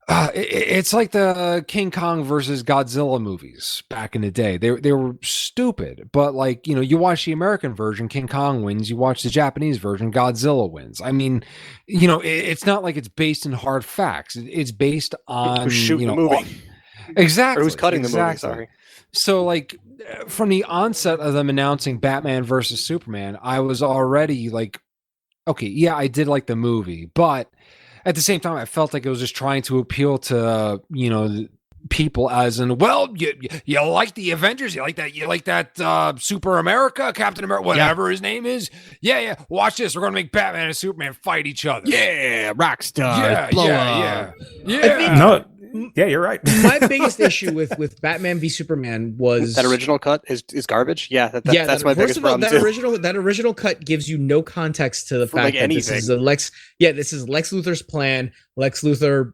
Speaker 1: it's like the King Kong versus Godzilla movies back in the day. They were stupid, but like, you watch the American version, King Kong wins. You watch the Japanese version, Godzilla wins. I mean, it's not like it's based in hard facts. It's based on
Speaker 2: who's shooting the movie,
Speaker 1: exactly,
Speaker 2: or who's cutting the movie. Sorry.
Speaker 1: So like from the onset of them announcing Batman versus Superman, I was already like, okay, yeah, I did like the movie, but at the same time, I felt like it was just trying to appeal to, people as in, well, you like the Avengers, you like that Super America, Captain America, whatever his name is. Yeah. Watch this. We're going to make Batman and Superman fight each other.
Speaker 2: Yeah. Rock stars.
Speaker 1: Yeah.
Speaker 4: Yeah, you're right.
Speaker 3: My biggest issue with Batman v Superman was
Speaker 2: that original cut is garbage. Yeah, that's my biggest problem
Speaker 3: that original cut gives you no context to the fact that this is this is Lex Luthor's plan. Lex Luthor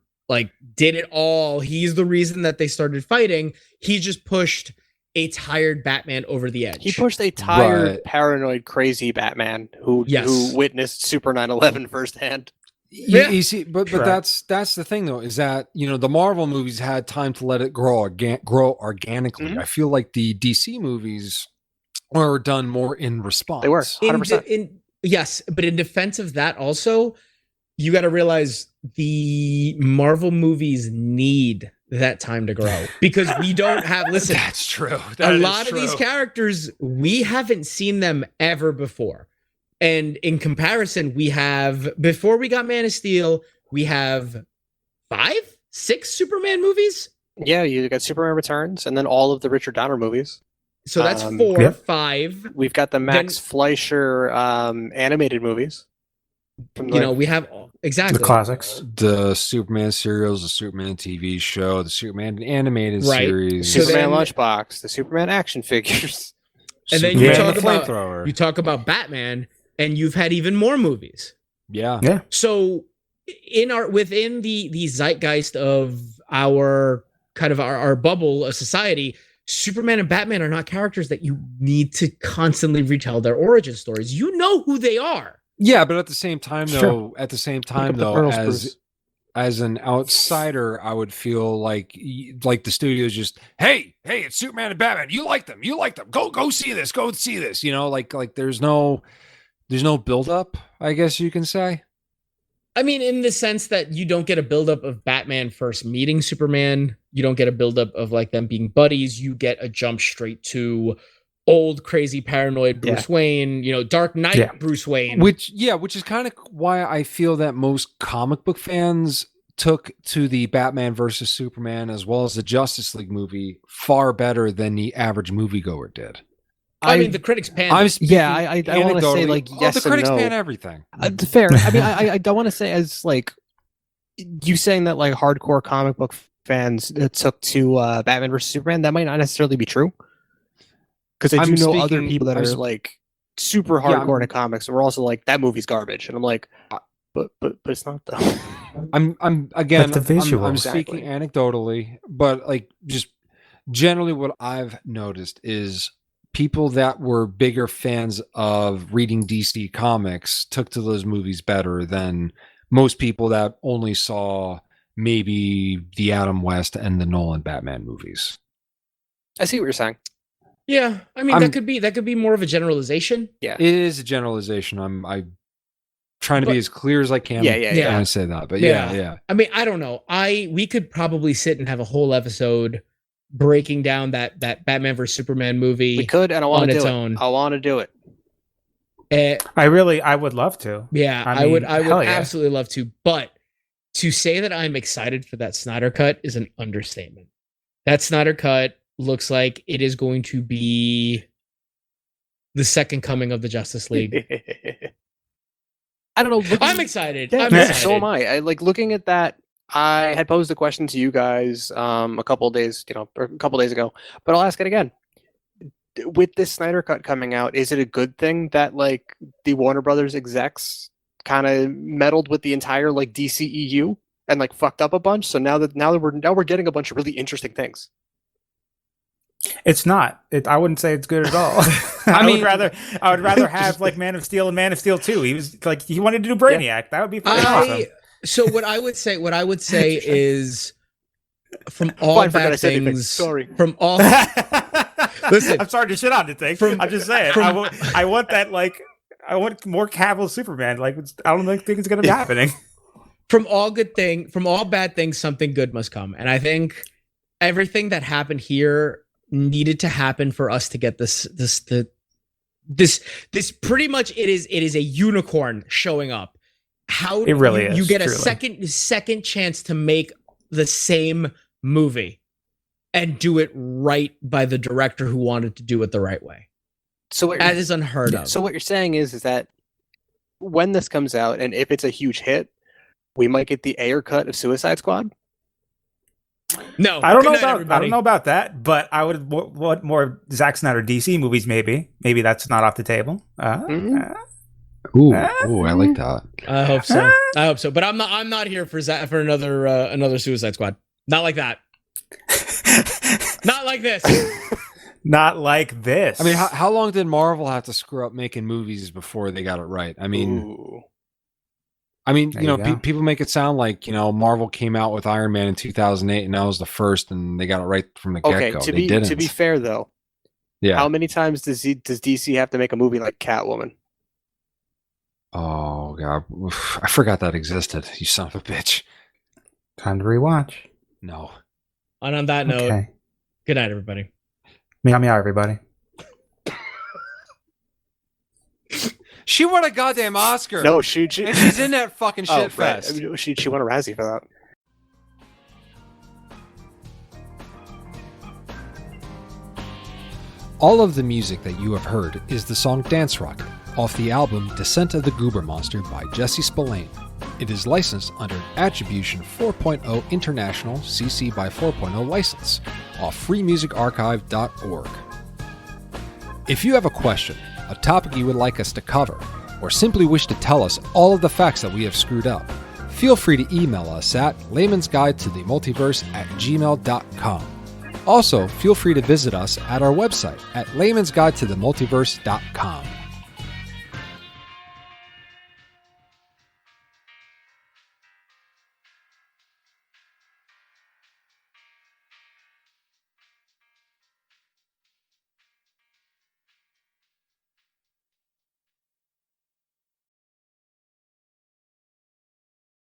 Speaker 3: did it all. He's the reason that they started fighting. He just pushed a tired Batman over the edge.
Speaker 2: He pushed a tired, paranoid, crazy Batman who witnessed Super 9/11 firsthand.
Speaker 1: You see, but that's the thing though, is that the Marvel movies had time to let it grow organically.
Speaker 2: Mm-hmm.
Speaker 1: I feel like the DC movies were done more in response.
Speaker 2: They were 100%.
Speaker 3: Yes, but in defense of that, also you got to realize the Marvel movies need that time to grow because we don't have. Listen,
Speaker 1: that's true.
Speaker 3: A lot of these characters we haven't seen them ever before. And in comparison, we have, before we got Man of Steel, we have 5, 6 Superman movies.
Speaker 2: Yeah, you got Superman Returns and then all of the Richard Donner movies.
Speaker 3: So that's 4, 5.
Speaker 2: We've got the Max Fleischer animated movies.
Speaker 3: We have exactly
Speaker 4: the classics.
Speaker 1: The Superman serials, the Superman TV show, the Superman animated series.
Speaker 2: Superman Lunchbox, the Superman action figures.
Speaker 3: And then you talk about Batman. And you've had even more movies.
Speaker 1: Yeah.
Speaker 3: So within the zeitgeist of our kind of our bubble of society, Superman and Batman are not characters that you need to constantly retell their origin stories. You know who they are.
Speaker 1: Yeah, but at the same time though, as an outsider, I would feel like the studio's just, hey, it's Superman and Batman. You like them. Go see this. Go see this. Like there's no build-up, I guess you can say.
Speaker 3: I mean, in the sense that you don't get a build-up of Batman first meeting Superman. You don't get a build-up of them being buddies. You get a jump straight to old, crazy, paranoid Bruce Wayne, Dark Knight Bruce Wayne.
Speaker 1: Which is kind of why I feel that most comic book fans took to the Batman versus Superman as well as the Justice League movie far better than the average moviegoer did.
Speaker 3: I mean, the critics pan.
Speaker 2: I want to say yes,
Speaker 1: the critics
Speaker 2: and no.
Speaker 1: pan everything.
Speaker 2: Fair. I mean, I don't want to say as you saying that hardcore comic book fans took to Batman versus Superman. That might not necessarily be true because I do know other people that are super hardcore into comics and we're also that movie's garbage, and I'm like, but it's not though.
Speaker 1: I'm again.
Speaker 4: But the visuals.
Speaker 1: I'm speaking anecdotally, but just generally, what I've noticed is people that were bigger fans of reading DC comics took to those movies better than most people that only saw maybe the Adam West and the Nolan Batman movies.
Speaker 2: I see what you're saying.
Speaker 3: Yeah, I mean that could be more of a generalization.
Speaker 2: Yeah,
Speaker 1: it is a generalization. I'm trying to be as clear as I can.
Speaker 2: Yeah.
Speaker 1: I say that, but yeah.
Speaker 3: I mean, I don't know. We could probably sit and have a whole episode breaking down that Batman vs Superman movie.
Speaker 2: We could, and I want to do it. I want to do it.
Speaker 4: I would love to.
Speaker 3: Yeah, I would absolutely love to. But to say that I'm excited for that Snyder Cut is an understatement. That Snyder Cut looks like it is going to be the second coming of the Justice League.
Speaker 2: I don't know.
Speaker 3: I'm excited.
Speaker 2: Yeah,
Speaker 3: I'm excited.
Speaker 2: So am I. I looking at that. I had posed a question to you guys a couple of days ago, but I'll ask it again. With this Snyder Cut coming out, is it a good thing that the Warner Brothers execs kind of meddled with the entire DCEU and fucked up a bunch? So now we're getting a bunch of really interesting things.
Speaker 4: It's not. I wouldn't say it's good at all. I would rather have like Man of Steel and Man of Steel 2. He wanted to do Brainiac. Yeah. That would be pretty awesome.
Speaker 3: So what I would say is from all bad things.
Speaker 2: Sorry.
Speaker 3: From all. Listen,
Speaker 4: I'm sorry to shit on the thing. I'm just saying. I want that I want more Cavill Superman. Like I don't think it's going to be happening.
Speaker 3: From all bad things, something good must come, and I think everything that happened here needed to happen for us to get this pretty much it is a unicorn showing up. How
Speaker 4: it really is.
Speaker 3: You get
Speaker 4: truly.
Speaker 3: a second chance to make the same movie and do it right by the director who wanted to do it the right way.
Speaker 2: So
Speaker 3: that is unheard of.
Speaker 2: So what you're saying is that when this comes out, and if it's a huge hit, we might get the Ayer cut of Suicide Squad.
Speaker 3: No,
Speaker 4: I don't know about that, but I would want more Zack Snyder DC movies. Maybe that's not off the table.
Speaker 1: Ooh, I like that.
Speaker 3: I hope so. But I'm not here for another Suicide Squad. Not like that. Not like this.
Speaker 4: Not like this.
Speaker 1: I mean, how long did Marvel have to screw up making movies before they got it right? I mean, people make it sound like, Marvel came out with Iron Man in 2008 and that was the first and they got it right from the get-go.
Speaker 2: Okay, to be fair though,
Speaker 1: yeah.
Speaker 2: How many times does DC have to make a movie like Catwoman?
Speaker 1: Oh God, I forgot that existed. You son of a bitch.
Speaker 4: Time to rewatch.
Speaker 1: No.
Speaker 3: And on that note, good night, everybody.
Speaker 4: Meow meow, everybody.
Speaker 1: She won a goddamn Oscar.
Speaker 2: No, she's
Speaker 1: in that fucking shit fest.
Speaker 2: Right. She won a Razzie for that.
Speaker 1: All of the music that you have heard is the song Dance Rocket off the album Descent of the Goober Monster by Jesse Spillane. It is licensed under an Attribution 4.0 International CC by 4.0 license off freemusicarchive.org. If you have a question, a topic you would like us to cover, or simply wish to tell us all of the facts that we have screwed up, feel free to email us at laymansguidetothemultiverse@gmail.com. Also, feel free to visit us at our website at laymansguidetothemultiverse.com.